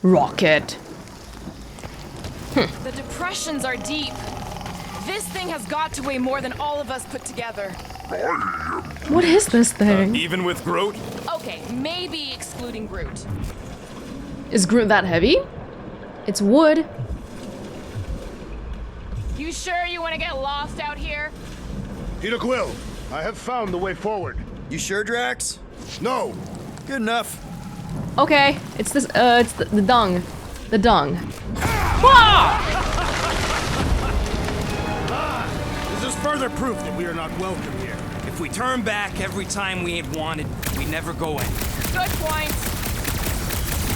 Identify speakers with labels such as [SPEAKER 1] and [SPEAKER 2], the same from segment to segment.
[SPEAKER 1] Rocket.
[SPEAKER 2] The depressions are deep. This thing has got to weigh more than all of us put together.
[SPEAKER 1] What is this thing?
[SPEAKER 3] Even with Groot?
[SPEAKER 2] Okay, maybe excluding Groot.
[SPEAKER 1] Is Groot that heavy? It's wood.
[SPEAKER 2] You sure you want to get lost out here?
[SPEAKER 4] Peter Quill, I have found the way forward.
[SPEAKER 5] You sure, Drax?
[SPEAKER 4] No.
[SPEAKER 5] Good enough.
[SPEAKER 1] Okay, it's this. It's the dung. The dung.
[SPEAKER 4] This is further proof that we are not welcome here.
[SPEAKER 6] If we turn back every time we ain't wanted, we never go in.
[SPEAKER 2] Good point.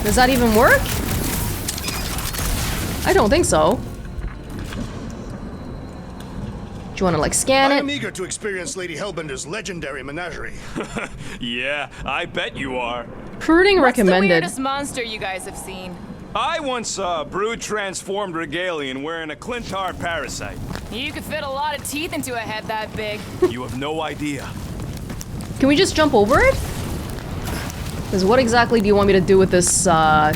[SPEAKER 1] Does that even work? I don't think so. Do you want to like scan
[SPEAKER 4] I
[SPEAKER 1] it?
[SPEAKER 4] am eager to experience Lady Hellbender's legendary menagerie.
[SPEAKER 3] Yeah, I bet you are.
[SPEAKER 1] Pruding
[SPEAKER 2] What's the
[SPEAKER 1] recommended.
[SPEAKER 2] weirdest monster you guys have seen?
[SPEAKER 3] I once saw a brood-transformed regalian wearing a Clintar parasite.
[SPEAKER 2] You could fit a lot of teeth into a head that big.
[SPEAKER 3] You have no idea.
[SPEAKER 1] Can we just jump over it? Because what exactly do you want me to do with this, Can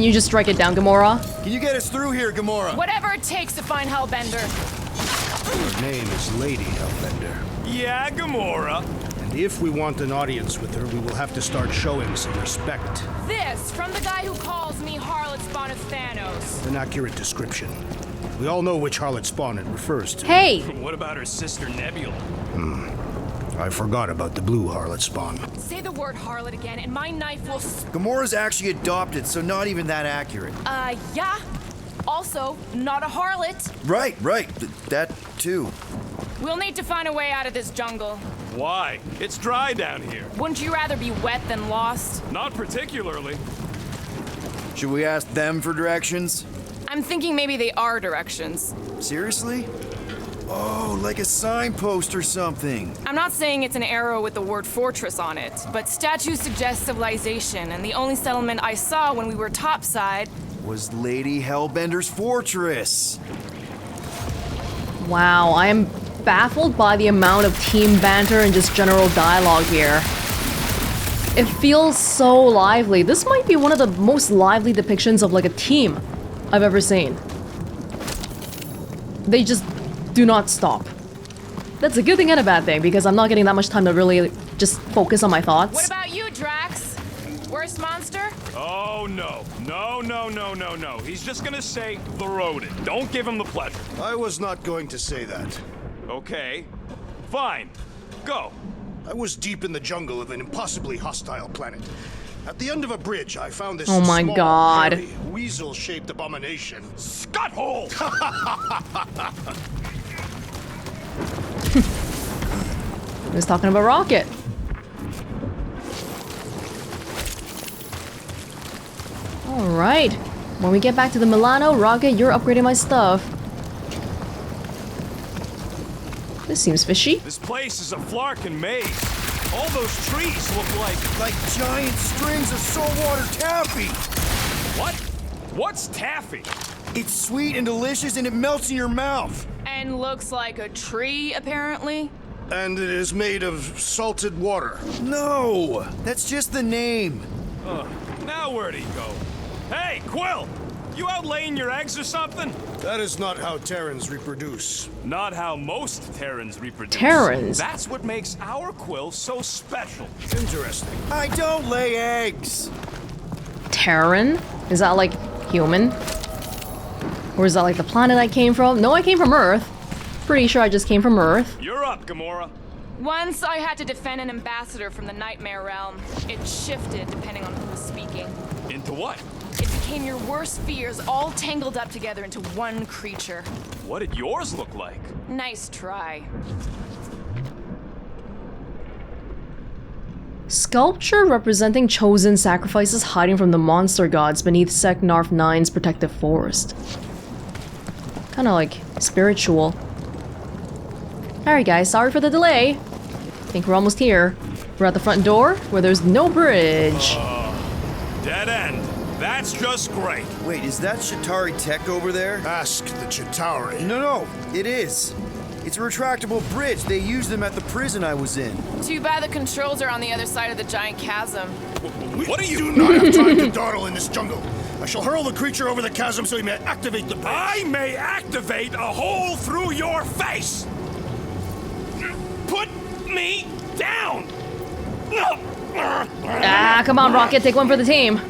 [SPEAKER 1] you just strike it down, Gamora?
[SPEAKER 5] Can you get us through here, Gamora?
[SPEAKER 2] Whatever it takes to find Hellbender.
[SPEAKER 4] Her name is Lady Hellbender.
[SPEAKER 3] Yeah, Gamora.
[SPEAKER 4] And if we want an audience with her, we will have to start showing some respect.
[SPEAKER 2] This from the guy who calls me Harlot Spawn of Thanos.
[SPEAKER 4] An accurate description. We all know which harlot spawn it refers to.
[SPEAKER 1] Hey!
[SPEAKER 3] What about her sister Nebula?
[SPEAKER 4] I forgot about the blue harlot spawn.
[SPEAKER 2] Say the word harlot again, and my knife will.
[SPEAKER 5] Gamora's actually adopted, so not even that accurate.
[SPEAKER 2] Yeah. Also, not a harlot.
[SPEAKER 5] Right. That too.
[SPEAKER 2] We'll need to find a way out of this jungle.
[SPEAKER 3] Why? It's dry down here.
[SPEAKER 2] Wouldn't you rather be wet than lost?
[SPEAKER 3] Not particularly.
[SPEAKER 5] Should we ask them for directions?
[SPEAKER 2] I'm thinking maybe they are directions.
[SPEAKER 5] Seriously? Oh, like a signpost or something.
[SPEAKER 2] I'm not saying it's an arrow with the word fortress on it, but statues suggest civilization, and the only settlement I saw when we were topside
[SPEAKER 5] Was Lady Hellbender's fortress.
[SPEAKER 1] Wow, I am baffled by the amount of team banter and just general dialogue here. It feels so lively. This might be one of the most lively depictions of like a team I've ever seen. They just do not stop. That's a good thing and a bad thing because I'm not getting that much time to really just focus on my thoughts.
[SPEAKER 2] What about you, Drax? Worst monster?
[SPEAKER 3] Oh, no. No. He's just gonna say the rodent. Don't give him the pleasure.
[SPEAKER 4] I was not going to say that.
[SPEAKER 3] Okay. Fine. Go.
[SPEAKER 4] I was deep in the jungle of an impossibly hostile planet. At the end of a bridge, I found this
[SPEAKER 1] Oh my
[SPEAKER 4] small,
[SPEAKER 1] God.
[SPEAKER 4] hairy, weasel-shaped abomination.
[SPEAKER 3] Scutthole!
[SPEAKER 1] I was talking about Rocket. Alright. When we get back to the Milano, Rocket, you're upgrading my stuff. This seems fishy.
[SPEAKER 3] This place is a flarkin' maze. All those trees look
[SPEAKER 5] Like giant strings of saltwater taffy.
[SPEAKER 3] What? What's taffy?
[SPEAKER 5] It's sweet and delicious and it melts in your mouth.
[SPEAKER 2] And looks like a tree, apparently.
[SPEAKER 4] And it is made of salted water.
[SPEAKER 5] No, that's just the name.
[SPEAKER 3] Now where'd he go? Hey, Quill! You out laying your eggs or something?
[SPEAKER 4] That is not how Terrans reproduce.
[SPEAKER 3] Not how most Terrans reproduce.
[SPEAKER 1] Terrans?
[SPEAKER 3] That's what makes our Quill so special.
[SPEAKER 4] Interesting.
[SPEAKER 5] I don't lay eggs.
[SPEAKER 1] Terran? Is that like human? Or is that like the planet I came from? No, I came from Earth. Pretty sure I just came from Earth.
[SPEAKER 3] You're up, Gamora.
[SPEAKER 2] Once I had to defend an ambassador from the Nightmare Realm. It shifted depending on who was speaking.
[SPEAKER 3] Into what?
[SPEAKER 2] It became your worst fears all tangled up together into one creature.
[SPEAKER 3] What did yours look like?
[SPEAKER 2] Nice try.
[SPEAKER 1] Sculpture representing chosen sacrifices hiding from the monster gods beneath Seknarf 9's protective forest. Kinda like spiritual. Alright guys, sorry for the delay. Think we're almost here. We're at the front door where there's no bridge.
[SPEAKER 3] Dead end. That's just great.
[SPEAKER 5] Wait, is that Chitauri tech over there?
[SPEAKER 4] Ask the Chitauri.
[SPEAKER 5] No, it is. It's a retractable bridge. They used them at the prison I was in.
[SPEAKER 2] Too bad the controls are on the other side of the giant chasm.
[SPEAKER 3] What are you...
[SPEAKER 4] Do not have time to dawdle in this jungle. I shall hurl the creature over the chasm so he may activate the bridge.
[SPEAKER 3] I may activate a hole through your face! Put me down!
[SPEAKER 1] Ah, come on, Rocket, take one for the team.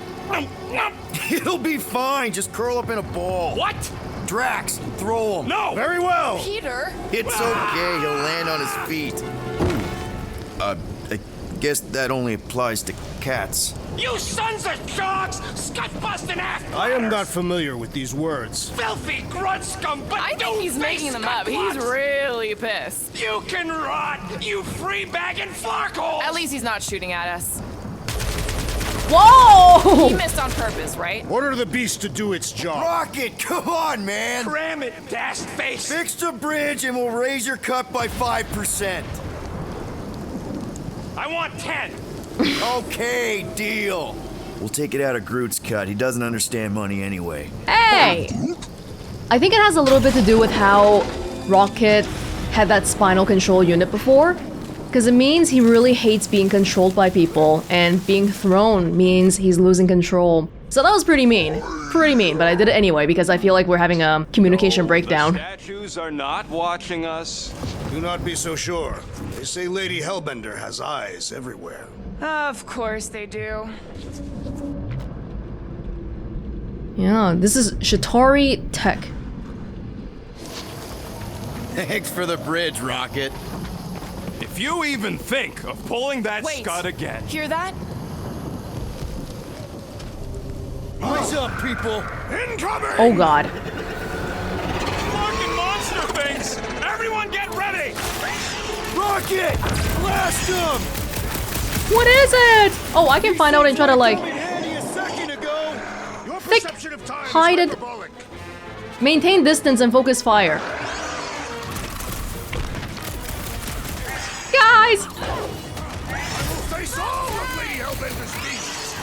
[SPEAKER 5] It'll be fine. Just curl up in a ball.
[SPEAKER 3] What?
[SPEAKER 5] Drax, throw him.
[SPEAKER 3] No!
[SPEAKER 4] Very well.
[SPEAKER 2] Peter?
[SPEAKER 5] It's okay. He'll land on his feet. I guess that only applies to cats.
[SPEAKER 6] You sons of sharks! Scut-busting ass!
[SPEAKER 4] I am not familiar with these words.
[SPEAKER 6] Filthy grunt scum, but
[SPEAKER 2] I think he's making them up. He's really pissed.
[SPEAKER 6] You can rot, you free-bagging flarkhole!
[SPEAKER 2] At least he's not shooting at us.
[SPEAKER 1] Whoa!
[SPEAKER 2] He missed on purpose, right?
[SPEAKER 4] Order the beast to do its job.
[SPEAKER 5] Rocket, come on, man.
[SPEAKER 6] Cram it, dash face!
[SPEAKER 5] Fix the bridge and we'll raise your cut by 5%.
[SPEAKER 6] I want 10!
[SPEAKER 5] Okay, deal. We'll take it out of Groot's cut. He doesn't understand money anyway.
[SPEAKER 1] Hey! I think it has a little bit to do with how Rocket had that spinal control unit before. Because it means he really hates being controlled by people, and being thrown means he's losing control. So that was pretty mean. Pretty mean, but I did it anyway because I feel like we're having a communication breakdown.
[SPEAKER 3] The statues are not watching us.
[SPEAKER 4] Do not be so sure. They say Lady Hellbender has eyes everywhere.
[SPEAKER 2] Of course they do.
[SPEAKER 1] Yeah, this is Shatari Tech.
[SPEAKER 5] Thanks for the bridge, Rocket.
[SPEAKER 3] If you even think of pulling that
[SPEAKER 2] Wait.
[SPEAKER 3] scud again...
[SPEAKER 2] Hear that?
[SPEAKER 5] Eyes up, people.
[SPEAKER 3] Incoming!
[SPEAKER 1] Oh god.
[SPEAKER 3] Fucking monster things! Everyone get ready!
[SPEAKER 5] Rocket! Blast him!
[SPEAKER 1] What is it? Oh, I can find out and try to like
[SPEAKER 4] Handy a second ago. Your
[SPEAKER 1] Thick,
[SPEAKER 4] perception of time
[SPEAKER 1] hide
[SPEAKER 4] is
[SPEAKER 1] it.
[SPEAKER 4] hyperbolic.
[SPEAKER 1] maintain distance and focus fire. Guys!
[SPEAKER 4] Face all of Lady Hellbender's beasts.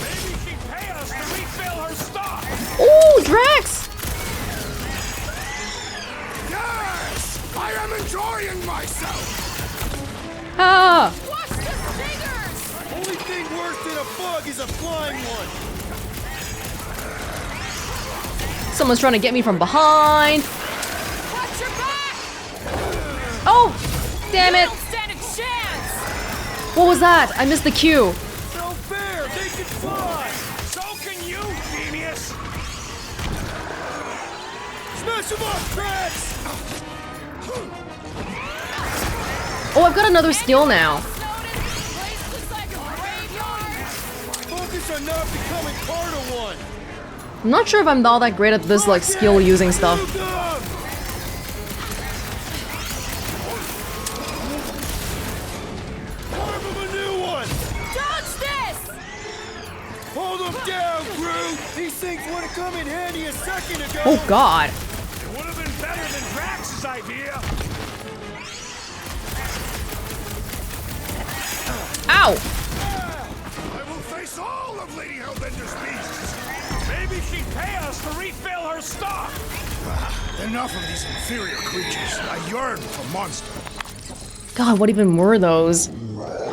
[SPEAKER 3] Maybe she'd pay us to refill her stock!
[SPEAKER 1] Ooh, Drax!
[SPEAKER 4] Yes! I am enjoying myself.
[SPEAKER 1] Ah!
[SPEAKER 2] Watch the stingers!
[SPEAKER 5] Only thing worse than a bug is a flying one.
[SPEAKER 1] Someone's trying to get me from behind.
[SPEAKER 2] Watch your back!
[SPEAKER 1] Oh! Damn
[SPEAKER 2] You
[SPEAKER 1] it!
[SPEAKER 2] don't stand a chance!
[SPEAKER 1] What was that? I missed the cue.
[SPEAKER 5] No fair. They can fly.
[SPEAKER 3] So can you, genius!
[SPEAKER 5] Smash him up, Drax.
[SPEAKER 1] Oh, I've got another skill now.
[SPEAKER 2] Notice this place looks like a graveyard!
[SPEAKER 5] Focus on not becoming part of one.
[SPEAKER 1] I'm not sure if I'm all that great at this like skill using stuff.
[SPEAKER 5] Carve him a new one.
[SPEAKER 2] Dodge this!
[SPEAKER 5] Hold him down, Groot. These things would have come in handy a second ago.
[SPEAKER 1] Oh god.
[SPEAKER 3] It would have been better than Drax's idea!
[SPEAKER 1] Ow!
[SPEAKER 4] I will face all of Lady Hellbender's beasts.
[SPEAKER 3] Maybe she'd pay us to refill her stock!
[SPEAKER 4] Enough of these inferior creatures. I yearn for monster.
[SPEAKER 1] God, what even were those?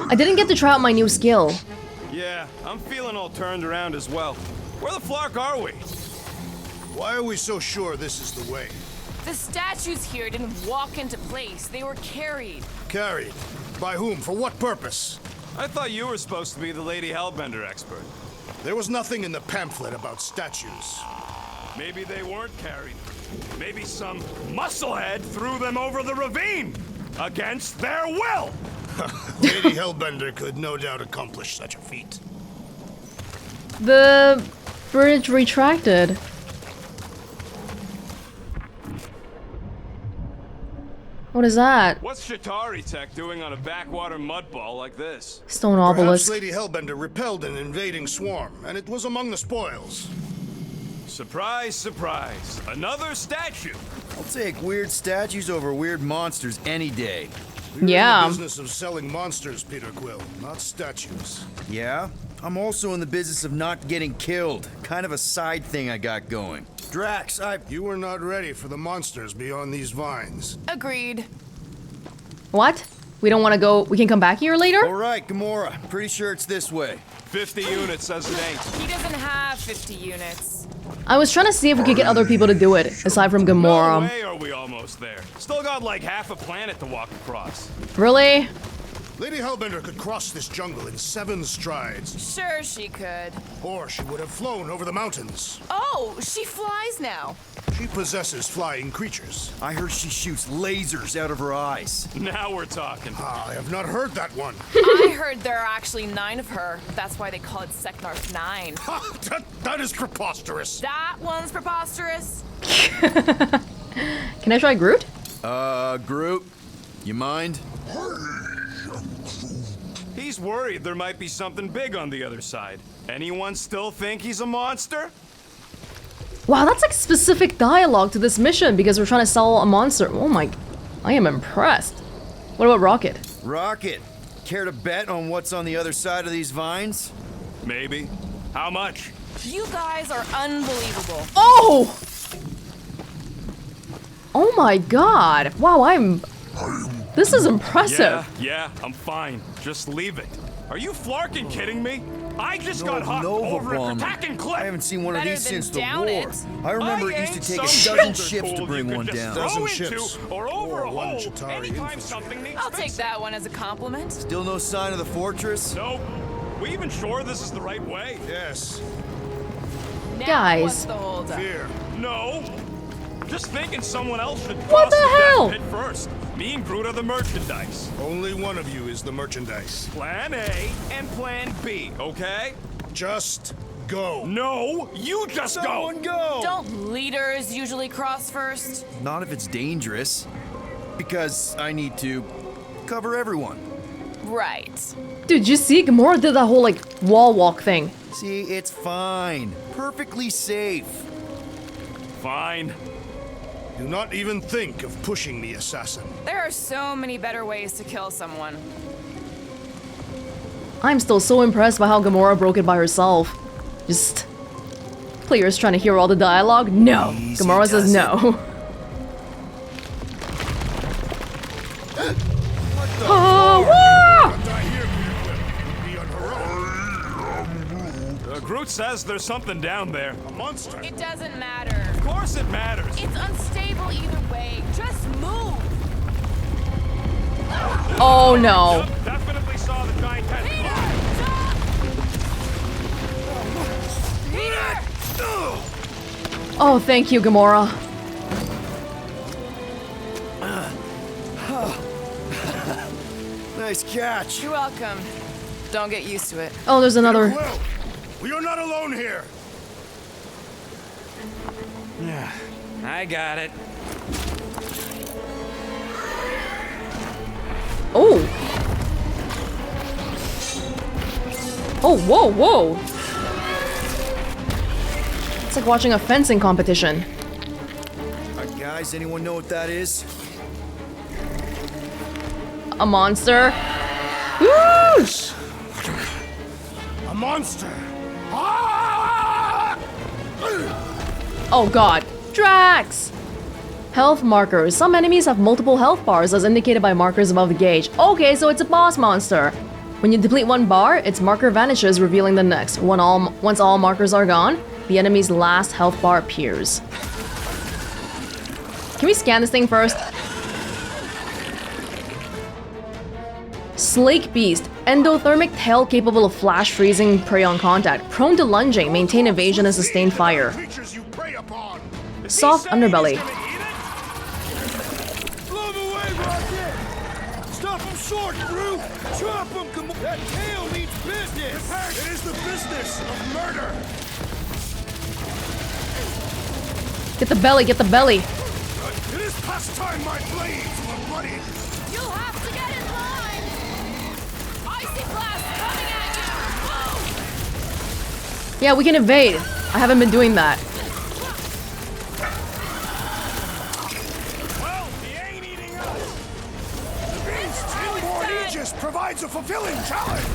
[SPEAKER 1] I didn't get to try out my new skill.
[SPEAKER 3] Yeah, I'm feeling all turned around as well. Where the flark are we?
[SPEAKER 4] Why are we so sure this is the way?
[SPEAKER 2] The statues here didn't walk into place. They were carried.
[SPEAKER 4] Carried. By whom? For what purpose?
[SPEAKER 3] I thought you were supposed to be the Lady Hellbender expert.
[SPEAKER 4] There was nothing in the pamphlet about statues.
[SPEAKER 3] Maybe they weren't carried. Maybe some musclehead threw them over the ravine! Against their will!
[SPEAKER 4] Lady Hellbender could no doubt accomplish such a feat.
[SPEAKER 1] The bridge retracted. What is that?
[SPEAKER 3] What's Shatari Tech doing on a backwater mudball like this?
[SPEAKER 1] Stone
[SPEAKER 4] Perhaps
[SPEAKER 1] obelisk.
[SPEAKER 4] Lady Hellbender repelled an invading swarm, and it was among the spoils.
[SPEAKER 3] Surprise, surprise. Another statue!
[SPEAKER 5] I'll take weird statues over weird monsters any day.
[SPEAKER 4] We're in
[SPEAKER 1] Yeah.
[SPEAKER 4] the business of selling monsters, Peter Quill, not statues.
[SPEAKER 5] Yeah? I'm also in the business of not getting killed. Kind of a side thing I got going. Drax,
[SPEAKER 4] You were not ready for the monsters beyond these vines.
[SPEAKER 2] Agreed.
[SPEAKER 1] What? We don't want to go. We can come back here
[SPEAKER 5] All
[SPEAKER 1] later?
[SPEAKER 5] right, Gamora. Pretty sure it's this way.
[SPEAKER 3] 50 units says it ain't.
[SPEAKER 2] He doesn't have 50 units.
[SPEAKER 1] I was trying to see if we could get other people to do it, aside from
[SPEAKER 3] No
[SPEAKER 1] Gamora.
[SPEAKER 3] way are we almost there. Still got like half a planet to walk across.
[SPEAKER 1] Really?
[SPEAKER 4] Lady Hellbender could cross this jungle in 7 strides,
[SPEAKER 2] Sure she could.
[SPEAKER 4] or she would have flown over the mountains.
[SPEAKER 2] Oh, she flies now.
[SPEAKER 4] She possesses flying creatures.
[SPEAKER 5] I heard she shoots lasers out of her eyes.
[SPEAKER 3] Now we're talking.
[SPEAKER 4] I have not heard that one.
[SPEAKER 2] I heard there are actually 9 of her. That's why they call it Seknarf 9.
[SPEAKER 4] That is preposterous.
[SPEAKER 2] That one's preposterous.
[SPEAKER 1] Can I try Groot?
[SPEAKER 5] Groot, you mind?
[SPEAKER 3] He's worried there might be something big on the other side. Anyone still think he's a monster?
[SPEAKER 1] Wow, that's like specific dialogue to this mission because we're trying to sell a monster. Oh my, I am impressed. What about Rocket?
[SPEAKER 5] Rocket, care to bet on what's on the other side of these vines?
[SPEAKER 3] Maybe. How much?
[SPEAKER 2] You guys are unbelievable.
[SPEAKER 1] Oh! Oh my god. Wow, this is impressive.
[SPEAKER 3] Yeah, I'm fine. Just leave it. Are you flarkin' kidding me? I just got hot
[SPEAKER 5] Nova
[SPEAKER 3] over at
[SPEAKER 5] bomber.
[SPEAKER 3] Protecting Cliff.
[SPEAKER 5] I haven't seen one of
[SPEAKER 2] Better
[SPEAKER 5] these
[SPEAKER 2] than
[SPEAKER 5] since the
[SPEAKER 2] down
[SPEAKER 5] war.
[SPEAKER 2] it.
[SPEAKER 5] I remember it
[SPEAKER 3] I
[SPEAKER 5] used to
[SPEAKER 3] ain't
[SPEAKER 5] take
[SPEAKER 3] some
[SPEAKER 5] a dozen
[SPEAKER 3] shelter
[SPEAKER 5] ships to
[SPEAKER 3] pool
[SPEAKER 5] bring
[SPEAKER 3] you
[SPEAKER 5] one
[SPEAKER 3] could just
[SPEAKER 5] down.
[SPEAKER 3] throw
[SPEAKER 4] Dozen
[SPEAKER 3] into
[SPEAKER 4] ships.
[SPEAKER 3] or over
[SPEAKER 4] Or
[SPEAKER 3] a
[SPEAKER 4] one
[SPEAKER 3] hole
[SPEAKER 4] Chitauri
[SPEAKER 3] anytime
[SPEAKER 4] infantry.
[SPEAKER 3] something needs
[SPEAKER 2] I'll take
[SPEAKER 3] fixing.
[SPEAKER 2] that one as a compliment.
[SPEAKER 5] Still no sign of the fortress?
[SPEAKER 3] Nope. We even sure this is the right way?
[SPEAKER 4] Yes,
[SPEAKER 2] Now
[SPEAKER 1] Guys.
[SPEAKER 2] what's the holdup?
[SPEAKER 4] fear.
[SPEAKER 3] No. Just thinking someone else should
[SPEAKER 1] What
[SPEAKER 3] cross
[SPEAKER 1] the hell?
[SPEAKER 3] death pit first. Me and Groot are the merchandise.
[SPEAKER 4] Only one of you is the merchandise.
[SPEAKER 3] Plan A and Plan B, okay?
[SPEAKER 4] Just go.
[SPEAKER 3] No, you just
[SPEAKER 5] Someone
[SPEAKER 3] go.
[SPEAKER 5] go!
[SPEAKER 2] Don't leaders usually cross first?
[SPEAKER 5] Not if it's dangerous. Because I need to cover everyone.
[SPEAKER 2] Right.
[SPEAKER 1] Dude, you see? Gamora did that whole like wall walk thing.
[SPEAKER 5] See, it's fine. Perfectly safe.
[SPEAKER 3] Fine.
[SPEAKER 4] Do not even think of pushing me, assassin.
[SPEAKER 2] There are so many better ways to kill someone.
[SPEAKER 1] I'm still so impressed by how Gamora broke it by herself. Just players trying to hear all the dialogue? No.
[SPEAKER 5] Easy
[SPEAKER 1] Gamora says
[SPEAKER 5] does it.
[SPEAKER 1] no. Oh, wah!
[SPEAKER 4] Die here, Be unheroic.
[SPEAKER 3] Groot says there's something down there.
[SPEAKER 4] A monster.
[SPEAKER 2] It doesn't matter.
[SPEAKER 3] Of course it matters.
[SPEAKER 2] It's unstable either way. Just move.
[SPEAKER 1] Oh no.
[SPEAKER 3] Yep, definitely saw the giant
[SPEAKER 2] Peter!
[SPEAKER 3] head.
[SPEAKER 2] Stop! Peter!
[SPEAKER 1] Oh, thank you, Gamora.
[SPEAKER 5] Nice catch.
[SPEAKER 2] You're welcome. Don't get used to it.
[SPEAKER 1] Oh, there's another.
[SPEAKER 4] Well, we are not alone here.
[SPEAKER 6] Yeah, I got it.
[SPEAKER 1] Oh. Oh, whoa, whoa. It's like watching a fencing competition.
[SPEAKER 5] Alright, guys, anyone know what that is?
[SPEAKER 1] A monster. Whoosh!
[SPEAKER 4] A monster. Ah!
[SPEAKER 1] Oh god. Drax! Health markers. Some enemies have multiple health bars as indicated by markers above the gauge. Okay, so it's a boss monster. When you deplete one bar, its marker vanishes, revealing the next. Once all markers are gone, the enemy's last health bar appears. Can we scan this thing first? Slake Beast. Endothermic tail capable of flash freezing prey on contact. Prone to lunging, maintain evasion and sustain fire.
[SPEAKER 4] Creatures you prey upon.
[SPEAKER 3] Is he
[SPEAKER 1] Soft
[SPEAKER 3] saying he's
[SPEAKER 1] underbelly.
[SPEAKER 3] gonna eat it?
[SPEAKER 5] Blow him away, Rocket! Stop him short, Groot! Chop him! Come on! That tail means business!
[SPEAKER 4] It is the business of murder.
[SPEAKER 1] Get the belly, get the belly.
[SPEAKER 4] It is past time my blades were bloody.
[SPEAKER 2] You'll have to get in line. Icy blast coming at you. Move!
[SPEAKER 1] Yeah, we can evade. I haven't been doing that.
[SPEAKER 3] Well, he ain't eating us.
[SPEAKER 4] The beast in Lord Aegis provides a fulfilling challenge.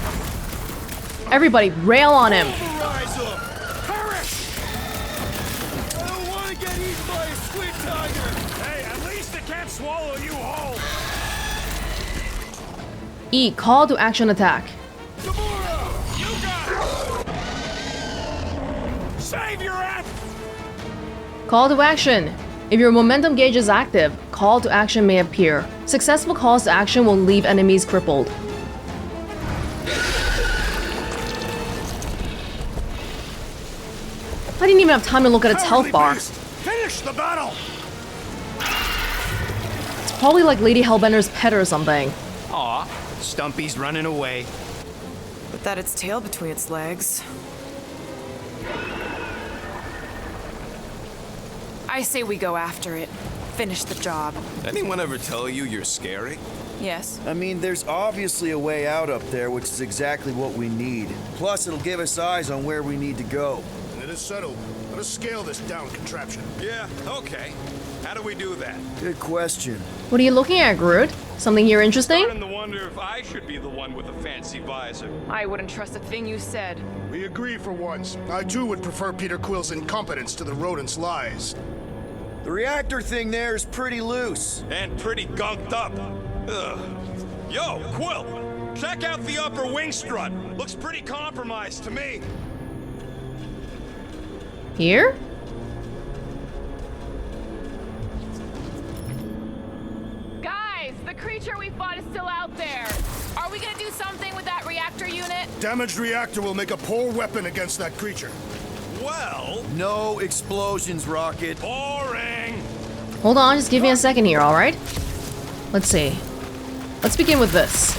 [SPEAKER 1] Everybody, rail on him.
[SPEAKER 5] Rise up!
[SPEAKER 4] Perish.
[SPEAKER 5] I don't want to get eaten by a squid tiger!
[SPEAKER 3] Hey, at least it can't swallow you whole.
[SPEAKER 1] E. Call to action attack.
[SPEAKER 5] Gamora!
[SPEAKER 3] You got it. Save your ass!
[SPEAKER 1] Call to action. If your momentum gauge is active, call to action may appear. Successful calls to action will leave enemies crippled. I didn't even have time to look at its health bar.
[SPEAKER 4] Finish the battle!
[SPEAKER 1] It's probably like Lady Hellbender's pet or something.
[SPEAKER 6] Aw, Stumpy's running away.
[SPEAKER 2] With that its tail between its legs. I say we go after it. Finish the job.
[SPEAKER 3] Anyone ever tell you you're scary?
[SPEAKER 2] Yes.
[SPEAKER 5] I mean, there's obviously a way out up there, which is exactly what we need. Plus, it'll give us eyes on where we need to go.
[SPEAKER 4] It is settled. Let us scale this down contraption.
[SPEAKER 3] Yeah, okay. How do we do that?
[SPEAKER 5] Good question.
[SPEAKER 1] What are you looking at, Groot? Something here interesting?
[SPEAKER 3] Starting to wonder if I should be the one with the fancy visor.
[SPEAKER 2] I wouldn't trust a thing you said.
[SPEAKER 4] We agree for once. I too would prefer Peter Quill's incompetence to the rodent's lies.
[SPEAKER 5] The reactor thing there is pretty loose.
[SPEAKER 3] And pretty gunked up. Ugh. Yo, Quill! Check out the upper wing strut. Looks pretty compromised to me.
[SPEAKER 1] Here?
[SPEAKER 2] Guys, the creature we fought is still out there. Are we gonna do something with that reactor unit?
[SPEAKER 4] Damaged reactor will make a poor weapon against that creature.
[SPEAKER 3] Well,
[SPEAKER 5] No explosions, Rocket.
[SPEAKER 3] boring.
[SPEAKER 1] Hold on, just give me a second here, alright? Let's see. Let's begin with this.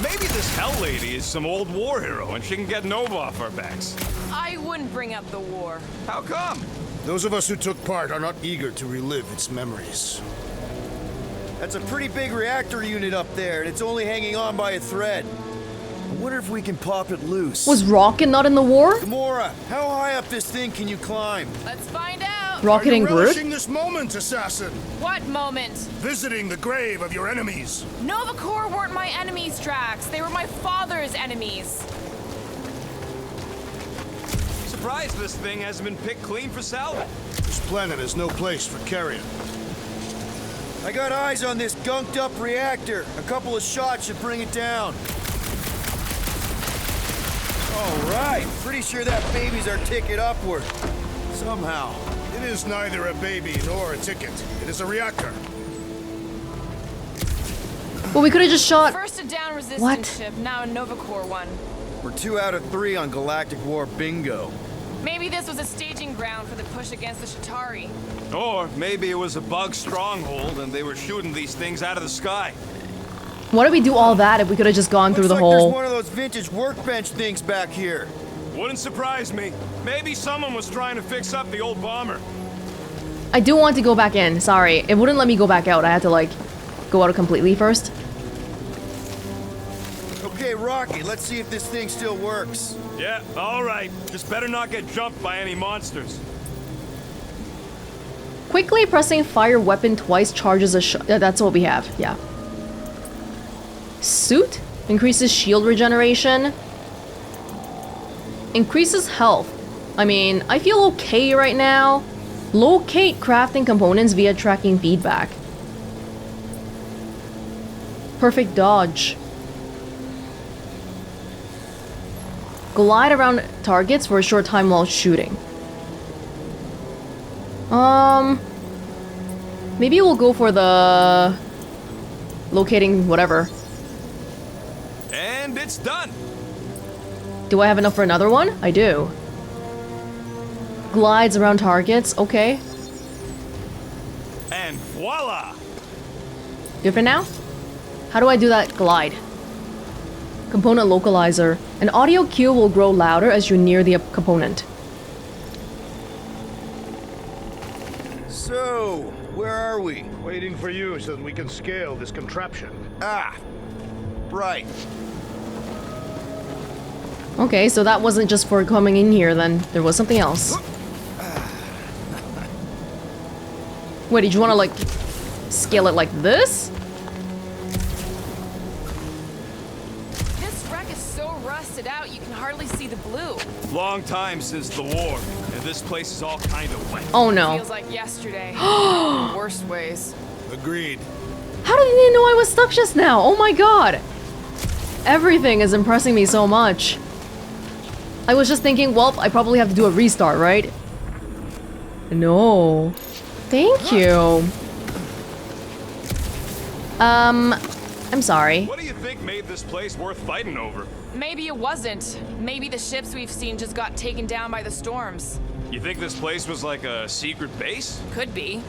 [SPEAKER 3] Maybe this Hell Lady is some old war hero and she can get Nova off our backs.
[SPEAKER 2] I wouldn't bring up the war.
[SPEAKER 3] How come?
[SPEAKER 4] Those of us who took part are not eager to relive its memories.
[SPEAKER 5] That's a pretty big reactor unit up there, and it's only hanging on by a thread. I wonder if we can pop it loose.
[SPEAKER 1] Was Rocket not in the war?
[SPEAKER 5] Gamora, how high up this thing can you climb?
[SPEAKER 2] Let's find out.
[SPEAKER 1] Rocket
[SPEAKER 4] Are you
[SPEAKER 1] and Groot?
[SPEAKER 4] relishing this moment, assassin?
[SPEAKER 2] What moment?
[SPEAKER 4] Visiting the grave of your enemies.
[SPEAKER 2] Nova Corps weren't my enemies, Drax. They were my father's enemies.
[SPEAKER 3] Surprised this thing hasn't been picked clean for salvage.
[SPEAKER 4] This planet has no place for carrion.
[SPEAKER 5] I got eyes on this gunked up reactor. A couple of shots should bring it down. All right, pretty sure that baby's our ticket upward. Somehow.
[SPEAKER 4] It is neither a baby nor a ticket. It is a reactor.
[SPEAKER 1] Well, we could have just shot.
[SPEAKER 2] First a down resistance
[SPEAKER 1] What?
[SPEAKER 2] ship, now a Nova Corps one.
[SPEAKER 5] We're 2 out of 3 on Galactic War bingo.
[SPEAKER 2] Maybe this was a staging ground for the push against the Shatari.
[SPEAKER 3] Or maybe it was a bug stronghold and they were shooting these things out of the sky.
[SPEAKER 1] Why did we do all that if we could have just gone through the
[SPEAKER 5] Looks like
[SPEAKER 1] hole?
[SPEAKER 5] there's one of those vintage workbench things back here.
[SPEAKER 3] Wouldn't surprise me. Maybe someone was trying to fix up the old bomber.
[SPEAKER 1] I do want to go back in. Sorry, it wouldn't let me go back out. I had to like go out completely first.
[SPEAKER 5] Okay, Rocky, let's see if this thing still works.
[SPEAKER 3] Yeah, all right. Just better not get jumped by any monsters.
[SPEAKER 1] Quickly pressing fire weapon twice charges a shot. That's what we have. Yeah. Suit increases shield regeneration. Increases health. I mean, I feel okay right now. Locate crafting components via tracking feedback. Perfect dodge. Glide around targets for a short time while shooting. Maybe we'll go for the locating whatever.
[SPEAKER 3] And it's done.
[SPEAKER 1] Do I have enough for another one? I do. Glides around targets, okay.
[SPEAKER 3] And voila!
[SPEAKER 1] Good for now? How do I do that glide? Component localizer. An audio cue will grow louder as you near the component.
[SPEAKER 5] So, where are we?
[SPEAKER 4] Waiting for you so that we can scale this contraption.
[SPEAKER 5] Ah, right.
[SPEAKER 1] Okay, so that wasn't just for coming in here then. There was something else. Wait, did you want to like scale it like this?
[SPEAKER 2] This wreck is so rusted out you can hardly see the blue.
[SPEAKER 3] Long time since the war, and this place is all kind of wet.
[SPEAKER 1] Oh no.
[SPEAKER 2] Feels like yesterday. In the worst ways.
[SPEAKER 4] Agreed.
[SPEAKER 1] How did they know I was stuck just now? Oh my god. Everything is impressing me so much. I was just thinking, well, I probably have to do a restart, right? No. Thank you. I'm sorry.
[SPEAKER 3] What do you think made this place worth fighting over?
[SPEAKER 2] Maybe it wasn't. Maybe the ships we've seen just got taken down by the storms.
[SPEAKER 3] You think this place was like a secret base?
[SPEAKER 2] Could be.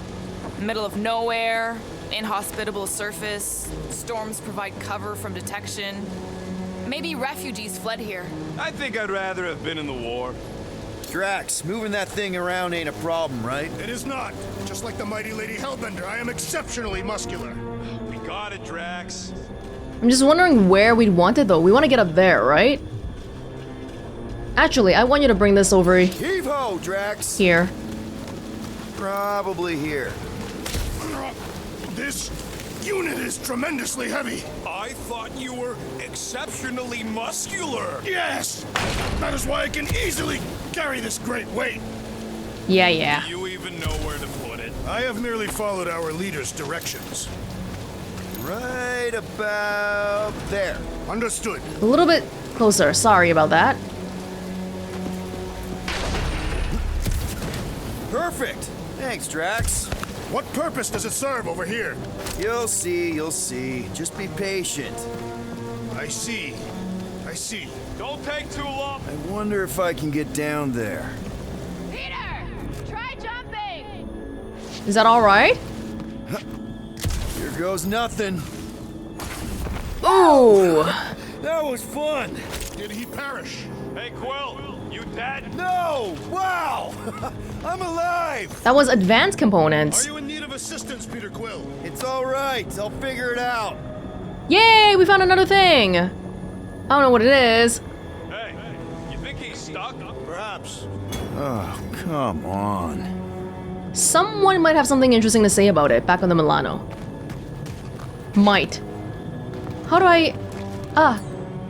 [SPEAKER 2] Middle of nowhere, inhospitable surface, storms provide cover from detection. Maybe refugees fled here.
[SPEAKER 3] I think I'd rather have been in the war.
[SPEAKER 5] Drax, moving that thing around ain't a problem, right?
[SPEAKER 4] It is not. Just like the mighty Lady Hellbender, I am exceptionally muscular.
[SPEAKER 3] We got it, Drax.
[SPEAKER 1] I'm just wondering where we'd want it though. We want to get up there, right? Actually, I want you to bring this over
[SPEAKER 5] Heave-ho, Drax!
[SPEAKER 1] here.
[SPEAKER 5] Probably here.
[SPEAKER 4] This unit is tremendously heavy.
[SPEAKER 3] I thought you were exceptionally muscular.
[SPEAKER 4] Yes! That is why I can easily carry this great weight.
[SPEAKER 1] Yeah.
[SPEAKER 3] Do you even know where to put it?
[SPEAKER 4] I have merely followed our leader's directions.
[SPEAKER 5] Right about there.
[SPEAKER 4] Understood.
[SPEAKER 1] A little bit closer. Sorry about that.
[SPEAKER 5] Perfect! Thanks, Drax.
[SPEAKER 4] What purpose does it serve over here?
[SPEAKER 5] You'll see, you'll see. Just be patient.
[SPEAKER 4] I see. I see.
[SPEAKER 3] Don't take too long.
[SPEAKER 5] I wonder if I can get down there.
[SPEAKER 2] Peter! Try jumping!
[SPEAKER 1] Is that all right?
[SPEAKER 5] Here goes nothing.
[SPEAKER 1] Oh!
[SPEAKER 5] That was fun!
[SPEAKER 4] Did he perish?
[SPEAKER 3] Hey, Quill, you dead?
[SPEAKER 5] No! Wow! I'm alive!
[SPEAKER 1] That was advanced
[SPEAKER 4] Are
[SPEAKER 1] components.
[SPEAKER 4] you in need of assistance, Peter Quill?
[SPEAKER 5] It's alright, I'll figure it out.
[SPEAKER 1] Yay! We found another thing. I don't know what it is.
[SPEAKER 3] Hey, you think he's stuck?
[SPEAKER 4] Perhaps.
[SPEAKER 5] Oh, come on.
[SPEAKER 1] Someone might have something interesting to say about it back on the Milano. Might. How do I... Ah.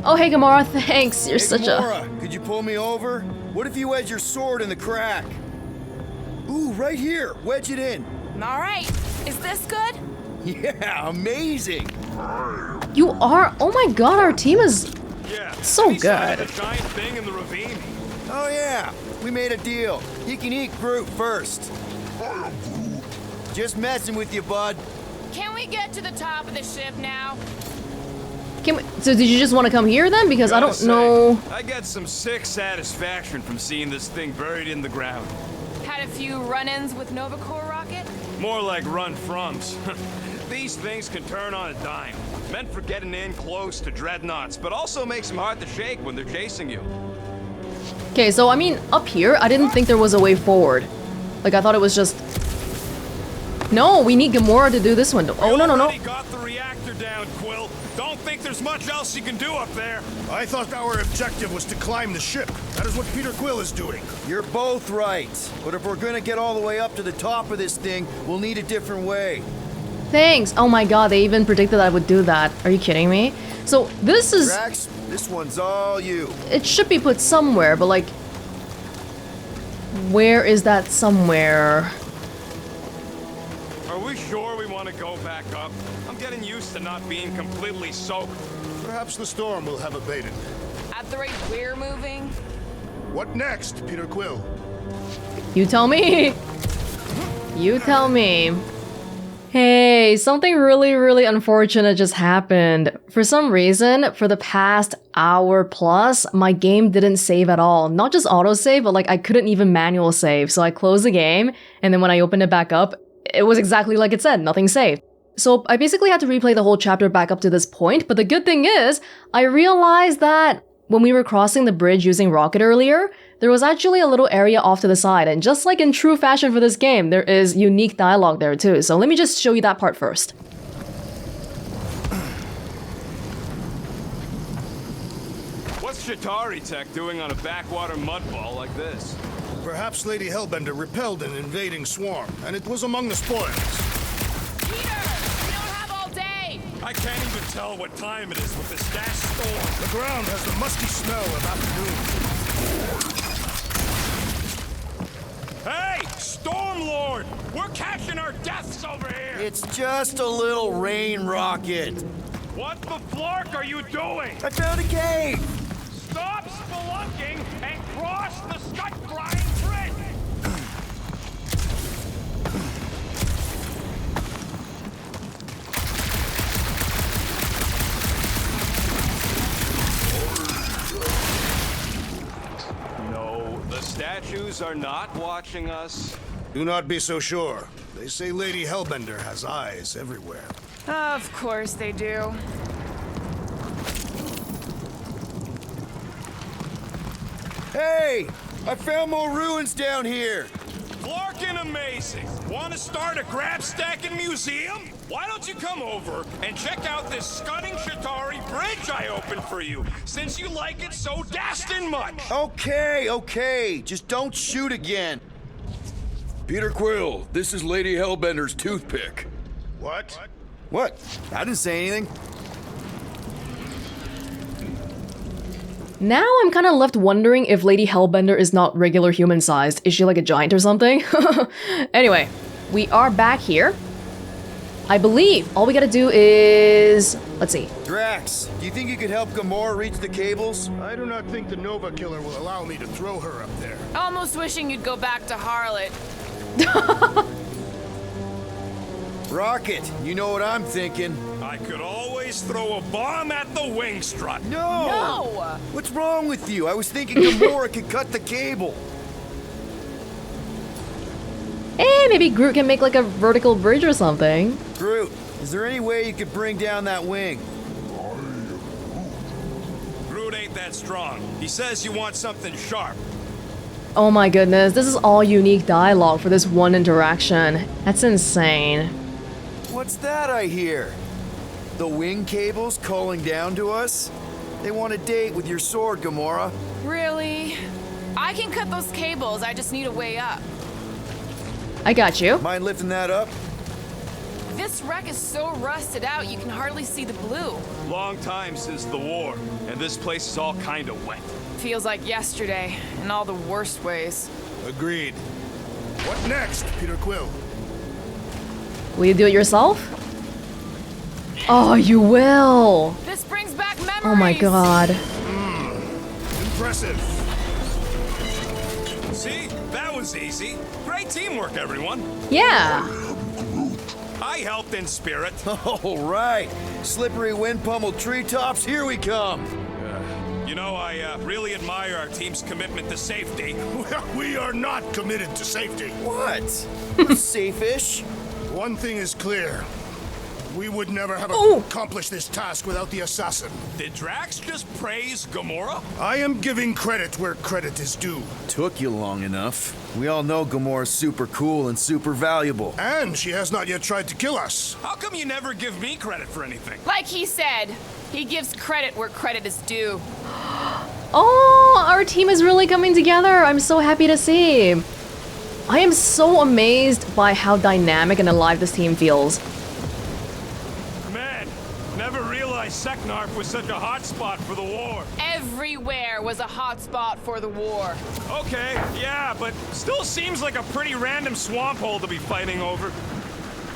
[SPEAKER 1] Oh, hey, Gamora, thanks. You're
[SPEAKER 5] Hey,
[SPEAKER 1] such
[SPEAKER 5] Gamora, could you pull me over? What if you wedge your sword in the crack? Ooh, right here. Wedge it in.
[SPEAKER 2] All right. Is this good?
[SPEAKER 5] Yeah, amazing.
[SPEAKER 1] a... You are... Oh my god, our team is...
[SPEAKER 3] Yeah.
[SPEAKER 1] So
[SPEAKER 3] Any sign of
[SPEAKER 1] good.
[SPEAKER 3] the giant thing in the ravine?
[SPEAKER 5] Oh yeah, we made a deal. He can eat Groot first. Just messing with you, bud.
[SPEAKER 2] Can we get to the top of the ship now?
[SPEAKER 1] Can we... So did you just want to come here then? Because I
[SPEAKER 3] Gotta
[SPEAKER 1] don't
[SPEAKER 3] say,
[SPEAKER 1] know...
[SPEAKER 3] I get some sick satisfaction from seeing this thing buried in the ground.
[SPEAKER 2] Had a few run-ins with Nova Corps rocket?
[SPEAKER 3] More like run-froms. These things can turn on a dime. Meant for getting in close to dreadnoughts, but also makes them hard to shake when they're chasing you.
[SPEAKER 1] Okay, so I mean, up here, I didn't think there was a way forward. Like, I thought it was just... No, we need Gamora to do this one. Oh, no.
[SPEAKER 3] Already got the reactor down, Quill. Don't think there's much else you can do up there.
[SPEAKER 4] I thought our objective was to climb the ship. That is what Peter Quill is doing.
[SPEAKER 5] You're both right. But if we're gonna get all the way up to the top of this thing, we'll need a different way.
[SPEAKER 1] Thanks. Oh my god, they even predicted I would do that. Are you kidding me? So, this is...
[SPEAKER 5] Drax, this one's all you.
[SPEAKER 1] It should be put somewhere, but like... Where is that somewhere?
[SPEAKER 3] Are we sure we want to go back up? I'm getting used to not being completely soaked.
[SPEAKER 4] Perhaps the storm will have abated.
[SPEAKER 2] At the rate we're moving?
[SPEAKER 4] What next, Peter Quill?
[SPEAKER 1] You tell me. You tell me. Hey, something really unfortunate just happened. For some reason, for the past hour plus, my game didn't save at all. Not just autosave, but like I couldn't even manual save. So I closed the game, and then when I opened it back up, it was exactly like it said, nothing saved. So I basically had to replay the whole chapter back up to this point, but the good thing is, I realized that when we were crossing the bridge using Rocket earlier, there was actually a little area off to the side, and just like in true fashion for this game, there is unique dialogue there too, so let me just show you that part first.
[SPEAKER 3] What's Shatari Tech doing on a backwater mudball like this?
[SPEAKER 4] Perhaps Lady Hellbender repelled an invading swarm, and it was among the spoils.
[SPEAKER 2] Peter! We don't have all day!
[SPEAKER 3] I can't even tell what time it is with this dash storm.
[SPEAKER 4] The ground has the musty smell of afternoon.
[SPEAKER 3] Hey, Stormlord! We're catching our deaths over here!
[SPEAKER 5] It's just a little rain rocket.
[SPEAKER 3] What the flark are you doing?
[SPEAKER 5] I found a cave.
[SPEAKER 3] Stop spelunking and statues are not watching us?
[SPEAKER 4] Do not be so sure. They say Lady Hellbender has eyes everywhere.
[SPEAKER 2] Of course they do.
[SPEAKER 5] Hey! I found more ruins down here!
[SPEAKER 3] Flarkin' amazing! Want to start a grab-stacking museum? Why don't you come over and check out this stunning Shatari bridge I opened for you, since you like it so dastin' much?
[SPEAKER 5] Okay. Just don't shoot again. Peter Quill, this is Lady Hellbender's toothpick.
[SPEAKER 4] What?
[SPEAKER 5] What? I didn't say anything.
[SPEAKER 1] Now I'm kind of left wondering if Lady Hellbender is not regular human-sized. Is she like a giant or something? Anyway, we are back here. I believe all we gotta do is... let's see.
[SPEAKER 5] Drax, do you think you could help Gamora reach the cables?
[SPEAKER 4] I do not think the Nova Killer will allow me to throw her up there.
[SPEAKER 2] Almost wishing you'd go back to Harlot.
[SPEAKER 5] Rocket, you know what I'm thinking.
[SPEAKER 3] I could always throw a bomb at the wing strut.
[SPEAKER 5] No! What's wrong with you? I was thinking Gamora could cut the cable.
[SPEAKER 1] Eh, maybe Groot can make like a vertical bridge or something.
[SPEAKER 5] Groot, is there any way you could bring down that wing?
[SPEAKER 3] Groot ain't that strong. He says you want something sharp.
[SPEAKER 1] Oh my goodness, this is all unique dialogue for this one interaction. That's insane.
[SPEAKER 5] What's that I hear? The wing cables calling down to us? They want a date with your sword, Gamora.
[SPEAKER 2] Really? I can cut those cables, I just need a way up.
[SPEAKER 1] I got you.
[SPEAKER 5] Mind lifting that up?
[SPEAKER 2] This wreck is so rusted out you can hardly see the blue.
[SPEAKER 3] Long time since the war, and this place is all kind of wet.
[SPEAKER 2] Feels like yesterday, in all the worst ways.
[SPEAKER 4] Agreed. What next, Peter Quill?
[SPEAKER 1] Will you do it yourself? Oh, you will.
[SPEAKER 2] This brings back memories!
[SPEAKER 1] Oh my god.
[SPEAKER 4] Impressive.
[SPEAKER 3] See? That was easy. Great teamwork, everyone.
[SPEAKER 1] Yeah.
[SPEAKER 3] I helped in spirit.
[SPEAKER 5] All right. Slippery wind-pummeled treetops, here we come.
[SPEAKER 3] You know, I really admire our team's commitment to safety.
[SPEAKER 4] We are not committed to safety.
[SPEAKER 5] What? Safe-ish?
[SPEAKER 4] One thing is clear. We would never have
[SPEAKER 1] Ooh.
[SPEAKER 4] accomplished this task without the assassin.
[SPEAKER 3] Did Drax just praise Gamora?
[SPEAKER 4] I am giving credit where credit is due.
[SPEAKER 5] Took you long enough. We all know Gamora's super cool and super valuable.
[SPEAKER 4] And she has not yet tried to kill us.
[SPEAKER 3] How come you never give me credit for anything?
[SPEAKER 2] Like he said, he gives credit where credit is due.
[SPEAKER 1] Oh, our team is really coming together. I'm so happy to see. I am so amazed by how dynamic and alive this team feels.
[SPEAKER 3] Man, never realized Seknarf was such a hot spot for the war.
[SPEAKER 2] Everywhere was a hot spot for the war.
[SPEAKER 3] Okay, yeah, but still seems like a pretty random swamp hole to be fighting over.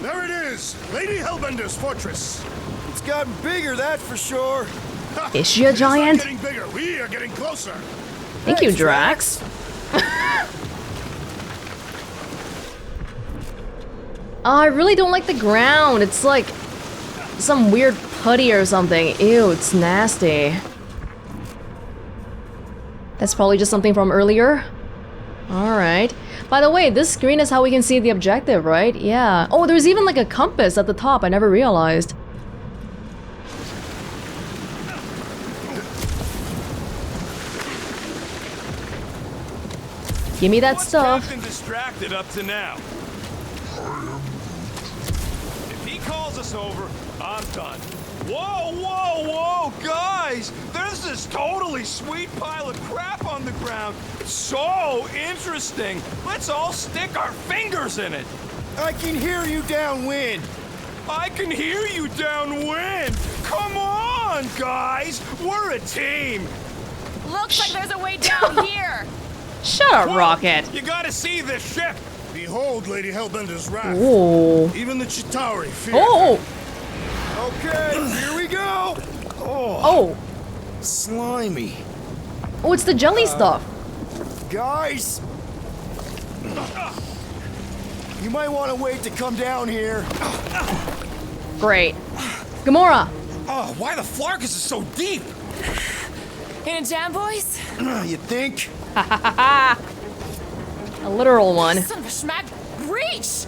[SPEAKER 4] There it is, Lady Hellbender's fortress.
[SPEAKER 5] It's gotten bigger, that's for sure.
[SPEAKER 1] Is she a
[SPEAKER 4] It's not
[SPEAKER 1] giant?
[SPEAKER 4] getting bigger. We are getting closer.
[SPEAKER 1] Thank you, Drax. I really don't like the ground. It's like some weird putty or something. Ew, it's nasty. That's probably just something from earlier. Alright. By the way, this screen is how we can see the objective, right? Yeah. Oh, there's even like a compass at the top. I never realized. Give me that
[SPEAKER 3] What's
[SPEAKER 1] stuff.
[SPEAKER 3] Captain distracted up to now? If he calls us over, I'm done. Whoa, guys! There's this totally sweet pile of crap on the ground. It's so interesting. Let's all stick our fingers in it.
[SPEAKER 5] I can hear you downwind.
[SPEAKER 3] I can hear you downwind. Come on, guys. We're a team.
[SPEAKER 2] Looks like there's a way down here.
[SPEAKER 1] Shut up,
[SPEAKER 3] Whoa,
[SPEAKER 1] Rocket.
[SPEAKER 3] You gotta see this ship.
[SPEAKER 4] Behold Lady Hellbender's wrath.
[SPEAKER 1] Oh.
[SPEAKER 4] Even the Chitauri fear.
[SPEAKER 1] Oh.
[SPEAKER 5] Okay, here we go.
[SPEAKER 1] Oh.
[SPEAKER 5] Slimy.
[SPEAKER 1] Oh, it's the jelly stuff.
[SPEAKER 5] Guys, you might want to wait to come down here.
[SPEAKER 1] Great. Gamora.
[SPEAKER 3] Oh, why the Flarkus is so deep?
[SPEAKER 2] In a jam, boys?
[SPEAKER 5] You think?
[SPEAKER 1] A literal one.
[SPEAKER 2] Son of a schmack, reach!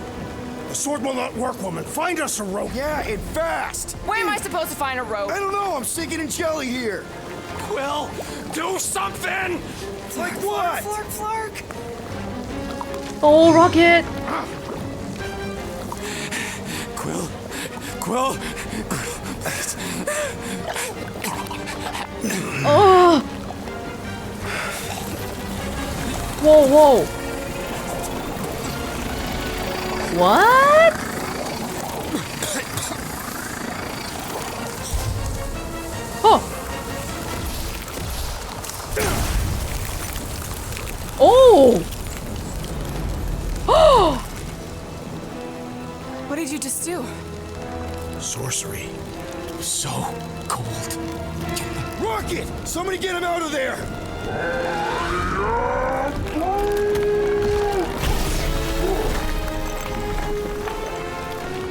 [SPEAKER 4] The sword will not work, woman. Find us a rope.
[SPEAKER 5] Yeah, and fast.
[SPEAKER 2] Where am I supposed to find a rope?
[SPEAKER 5] I don't know, I'm sinking in jelly here.
[SPEAKER 3] Quill, do something!
[SPEAKER 5] Like what?
[SPEAKER 2] Flark.
[SPEAKER 1] Oh, Rocket!
[SPEAKER 3] Quill.
[SPEAKER 1] Oh! Whoa. What? Oh! Oh! Oh!
[SPEAKER 2] What did you just do?
[SPEAKER 4] Sorcery. So cold.
[SPEAKER 5] Rocket! Somebody get him out of there!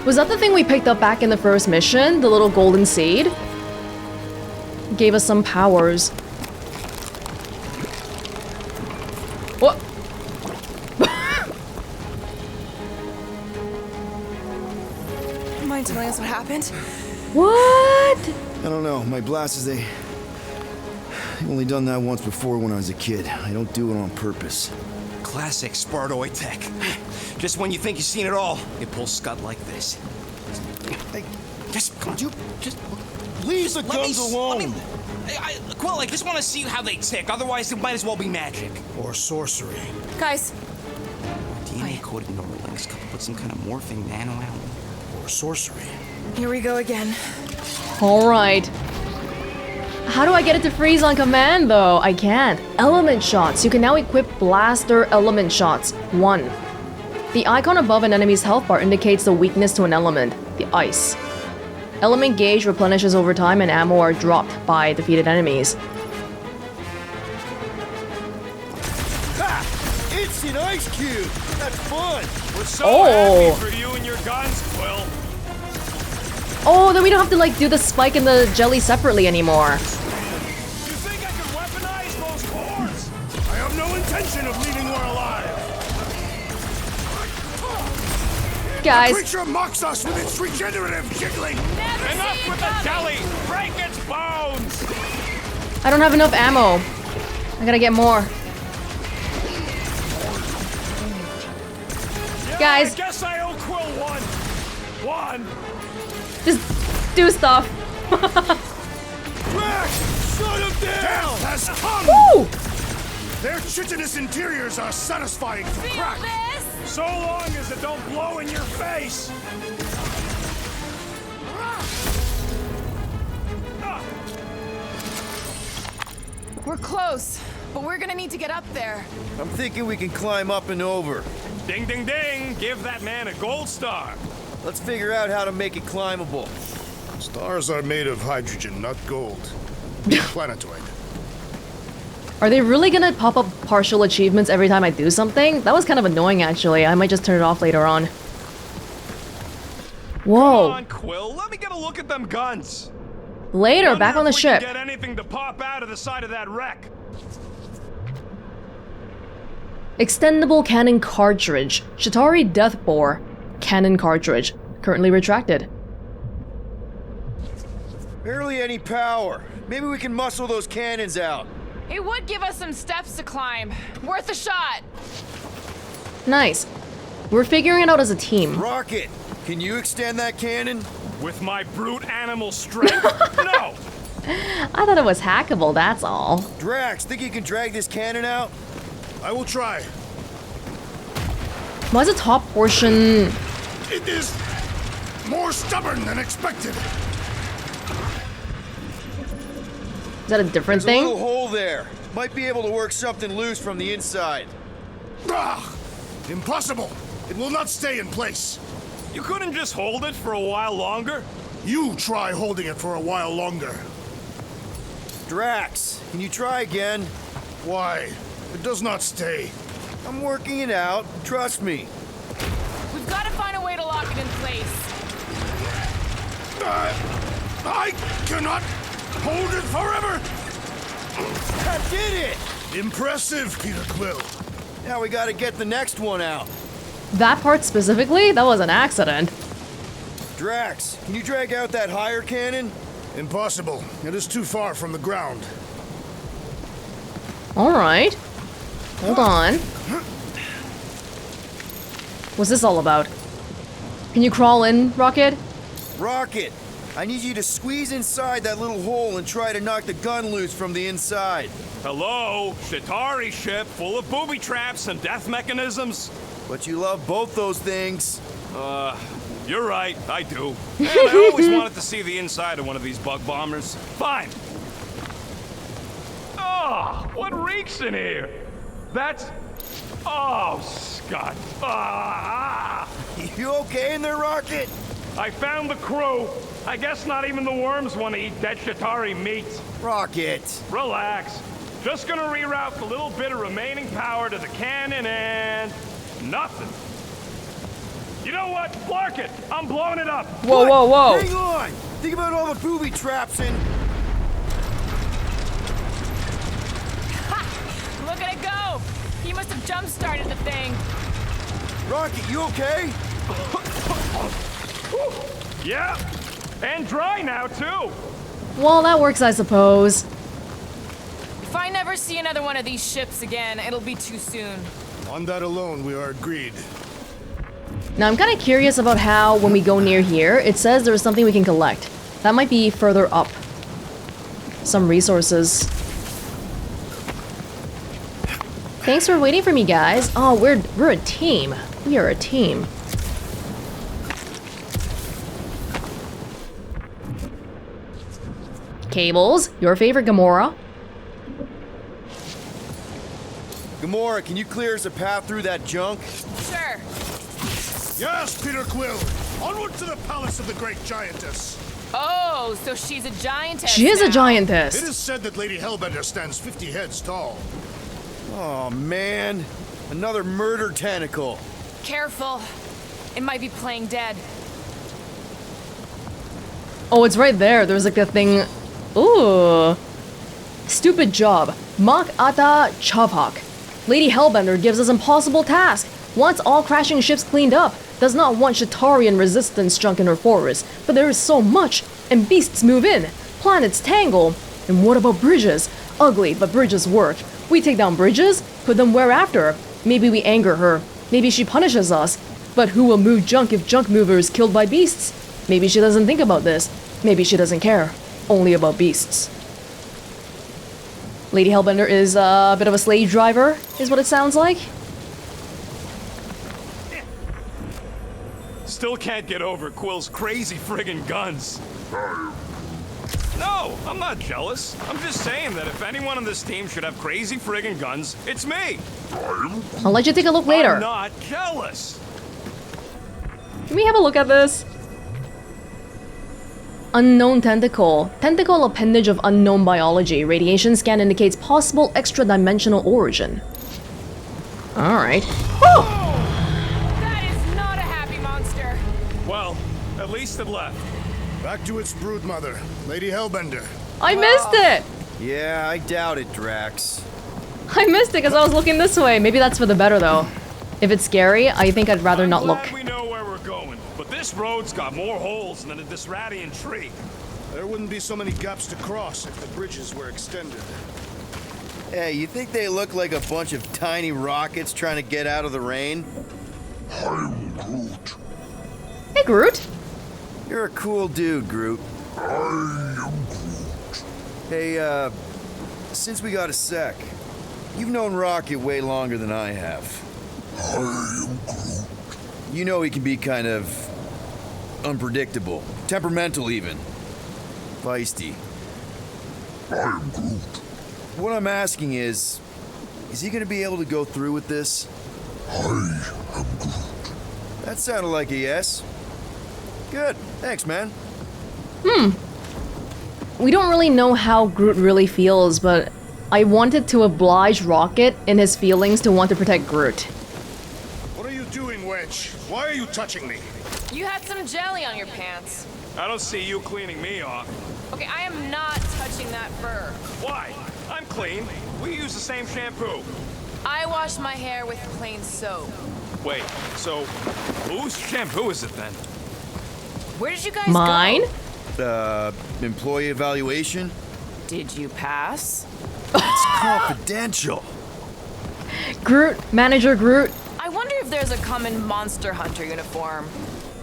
[SPEAKER 1] Was that the thing we picked up back in the first mission? The little golden seed? Gave us some powers. What?
[SPEAKER 2] Mind telling us what happened?
[SPEAKER 1] What?
[SPEAKER 5] I don't know, my blasters, I've only done that once before when I was a kid. I don't do it on purpose.
[SPEAKER 6] Classic Spartoid tech. Just when you think you've seen it all, it pulls scud like this.
[SPEAKER 5] Hey,
[SPEAKER 6] Just come on.
[SPEAKER 5] just leave the guns alone!
[SPEAKER 6] Quill, I just want to see how they tick. Otherwise, it might as well be magic.
[SPEAKER 4] Or sorcery.
[SPEAKER 2] Guys,
[SPEAKER 6] DNA-coded neural links coupled with some kind of morphing nano-element.
[SPEAKER 4] Or sorcery.
[SPEAKER 2] here we go again.
[SPEAKER 1] Alright. How do I get it to freeze on command though? I can't. Element shots. You can now equip blaster element shots. 1. The icon above an enemy's health bar indicates the weakness to an element, the ice. Element gauge replenishes over time and ammo are dropped by defeated enemies.
[SPEAKER 5] Ha! It's an ice cube! That's fun!
[SPEAKER 3] We're so
[SPEAKER 1] Oh.
[SPEAKER 3] happy for you and your guns, Quill.
[SPEAKER 1] Oh, then we don't have to like do the spike and the jelly separately anymore.
[SPEAKER 3] You think I could weaponize those cores? I have no intention of leaving her alive.
[SPEAKER 1] Guys,
[SPEAKER 4] Creature mocks us with its regenerative jiggling.
[SPEAKER 3] Enough with the jelly! Break its bones!
[SPEAKER 1] I don't have enough ammo. I gotta get more.
[SPEAKER 3] Yeah,
[SPEAKER 1] Guys.
[SPEAKER 3] I guess I owe Quill one.
[SPEAKER 1] Just do stuff.
[SPEAKER 5] Rex! Shut him down!
[SPEAKER 4] Has come!
[SPEAKER 1] Woo!
[SPEAKER 4] Their chitinous interiors are satisfying for crack.
[SPEAKER 3] So long as it don't blow in your face.
[SPEAKER 2] We're close, but we're gonna need to get up there.
[SPEAKER 5] I'm thinking we can climb up and over.
[SPEAKER 3] Ding, ding, ding! Give that man a gold star.
[SPEAKER 5] Let's figure out how to make it climbable.
[SPEAKER 4] Stars are made of hydrogen, not gold. Planetoid.
[SPEAKER 1] Are they really gonna pop up partial achievements every time I do something? That was kind of annoying actually. I might just turn it off later on. Whoa.
[SPEAKER 3] Come on, Quill. Let me get a look at them guns.
[SPEAKER 1] Later,
[SPEAKER 3] Wonder
[SPEAKER 1] back on the
[SPEAKER 3] if we
[SPEAKER 1] ship.
[SPEAKER 3] can get anything to pop out of the side of that wreck.
[SPEAKER 1] Extendable cannon cartridge. Shatari Death Bore. Cannon cartridge. Currently retracted.
[SPEAKER 5] Barely any power. Maybe we can muscle those cannons out.
[SPEAKER 2] It would give us some steps to climb. Worth a shot.
[SPEAKER 1] Nice. We're figuring it out as a team.
[SPEAKER 5] Rocket, can you extend that cannon?
[SPEAKER 3] With my brute animal strength? No!
[SPEAKER 1] I thought it was hackable, that's all.
[SPEAKER 5] Drax, think you can drag this cannon out?
[SPEAKER 4] I will try.
[SPEAKER 1] Why is the top portion...
[SPEAKER 4] It is more stubborn than expected.
[SPEAKER 1] Is that a different
[SPEAKER 5] There's a
[SPEAKER 1] thing?
[SPEAKER 5] little hole there. Might be able to work something loose from the inside.
[SPEAKER 4] Ah, impossible. It will not stay in place.
[SPEAKER 3] You couldn't just hold it for a while longer?
[SPEAKER 4] You try holding it for a while longer.
[SPEAKER 5] Drax, can you try again?
[SPEAKER 4] Why? It does not stay.
[SPEAKER 5] I'm working it out. Trust me.
[SPEAKER 2] We've got to find a way to lock it in place.
[SPEAKER 4] I cannot hold it forever.
[SPEAKER 5] I did it!
[SPEAKER 4] Impressive, Peter Quill.
[SPEAKER 5] Now we gotta get the next one out.
[SPEAKER 1] That part specifically? That was an accident.
[SPEAKER 5] Drax, can you drag out that higher cannon?
[SPEAKER 4] Impossible. It is too far from the ground.
[SPEAKER 1] Alright. Hold on. What's this all about? Can you crawl in, Rocket?
[SPEAKER 5] Rocket, I need you to squeeze inside that little hole and try to knock the gun loose from the inside.
[SPEAKER 3] Hello, Shatari ship full of booby traps and death mechanisms.
[SPEAKER 5] But you love both those things.
[SPEAKER 3] You're right, I do. And I always wanted to see the inside of one of these bug bombers. Fine. Oh, what reeks in here? That's... Oh, Scott. Ah!
[SPEAKER 5] You okay in there, Rocket?
[SPEAKER 3] I found the crew. I guess not even the worms want to eat dead Shatari meat.
[SPEAKER 5] Rocket.
[SPEAKER 3] Relax. Just gonna reroute a little bit of remaining power to the cannon and... nothing. You know what? Clark it! I'm blowing it up!
[SPEAKER 1] Whoa,
[SPEAKER 5] What?
[SPEAKER 1] whoa, whoa.
[SPEAKER 5] Hang on! Think about all the booby traps and...
[SPEAKER 2] Ha! Look at it go! He must have jump-started the thing.
[SPEAKER 5] Rocket, you okay?
[SPEAKER 3] Yeah! And dry now, too!
[SPEAKER 1] Well, that works, I suppose.
[SPEAKER 2] If I never see another one of these ships again, it'll be too soon.
[SPEAKER 4] On that alone, we are agreed.
[SPEAKER 1] Now, I'm kind of curious about how, when we go near here, it says there's something we can collect. That might be further up. Some resources. Thanks for waiting for me, guys. Oh, we're a team. We are a team. Cables, your favorite Gamora.
[SPEAKER 5] Gamora, can you clear us a path through that junk?
[SPEAKER 2] Sure.
[SPEAKER 4] Yes, Peter Quill! Onward to the palace of the great giantess!
[SPEAKER 2] Oh, so she's a giantess
[SPEAKER 1] She is a
[SPEAKER 2] now.
[SPEAKER 4] It
[SPEAKER 1] giantess.
[SPEAKER 4] is said that Lady Hellbender stands 50 heads tall.
[SPEAKER 5] Oh, man. Another murder tentacle.
[SPEAKER 2] Careful. It might be playing dead.
[SPEAKER 1] Oh, it's right there. There's like a thing. Ooh. Stupid job. Mak Ata Chavhak. Lady Hellbender gives us impossible task. Wants all crashing ships cleaned up. Does not want Shatarian resistance junk in her forest. But there is so much. And beasts move in. Planets tangle. And what about bridges? Ugly, but bridges work. We take down bridges, put them where after. Maybe we anger her. Maybe she punishes us. But who will move junk if junk mover is killed by beasts? Maybe she doesn't think about this. Maybe she doesn't care. Only about beasts. Lady Hellbender is a bit of a slave driver, is what it sounds like.
[SPEAKER 3] Still can't get over Quill's crazy friggin' guns. No, I'm not jealous. I'm just saying that if anyone on this team should have crazy friggin' guns, it's me.
[SPEAKER 1] I'll let you take a look later.
[SPEAKER 3] I'm not jealous.
[SPEAKER 1] Can we have a look at this? Unknown tentacle. Tentacle appendage of unknown biology. Radiation scan indicates possible extra-dimensional origin. Alright. Oh!
[SPEAKER 2] That is not a happy monster.
[SPEAKER 3] Well, at least it left.
[SPEAKER 4] Back to its broodmother, Lady Hellbender.
[SPEAKER 1] I missed it!
[SPEAKER 5] Yeah, I doubt it, Drax.
[SPEAKER 1] I missed it because I was looking this way. Maybe that's for the better, though. If it's scary, I think I'd rather not look.
[SPEAKER 3] We know where we're going, but this road's got more holes than a Disradian tree.
[SPEAKER 4] There wouldn't be so many gaps to cross if the bridges were extended.
[SPEAKER 5] Hey, you think they look like a bunch of tiny rockets trying to get out of the rain?
[SPEAKER 7] I'm Groot.
[SPEAKER 1] Hey, Groot.
[SPEAKER 5] You're a cool dude, Groot.
[SPEAKER 7] I am Groot.
[SPEAKER 5] Hey, since we got a sec, you've known Rocket way longer than I have.
[SPEAKER 7] I am Groot.
[SPEAKER 5] You know he can be kind of unpredictable, temperamental even, feisty.
[SPEAKER 7] I am Groot.
[SPEAKER 5] What I'm asking is he gonna be able to go through with this?
[SPEAKER 7] I am Groot.
[SPEAKER 5] That sounded like a yes. Good, thanks, man.
[SPEAKER 1] We don't really know how Groot really feels, but I wanted to oblige Rocket in his feelings to want to protect Groot.
[SPEAKER 4] What are you doing, Wedge? Why are you touching me?
[SPEAKER 2] You had some jelly on your pants.
[SPEAKER 3] I don't see you cleaning me off.
[SPEAKER 2] Okay, I am not touching that fur.
[SPEAKER 3] Why? I'm clean. We use the same shampoo.
[SPEAKER 2] I wash my hair with plain soap.
[SPEAKER 3] Wait, so whose shampoo is it then?
[SPEAKER 2] Where did you guys
[SPEAKER 1] Mine?
[SPEAKER 2] go?
[SPEAKER 5] Employee evaluation?
[SPEAKER 2] Did you pass?
[SPEAKER 5] It's confidential.
[SPEAKER 1] Groot, Manager Groot.
[SPEAKER 2] I wonder if there's a common monster hunter uniform.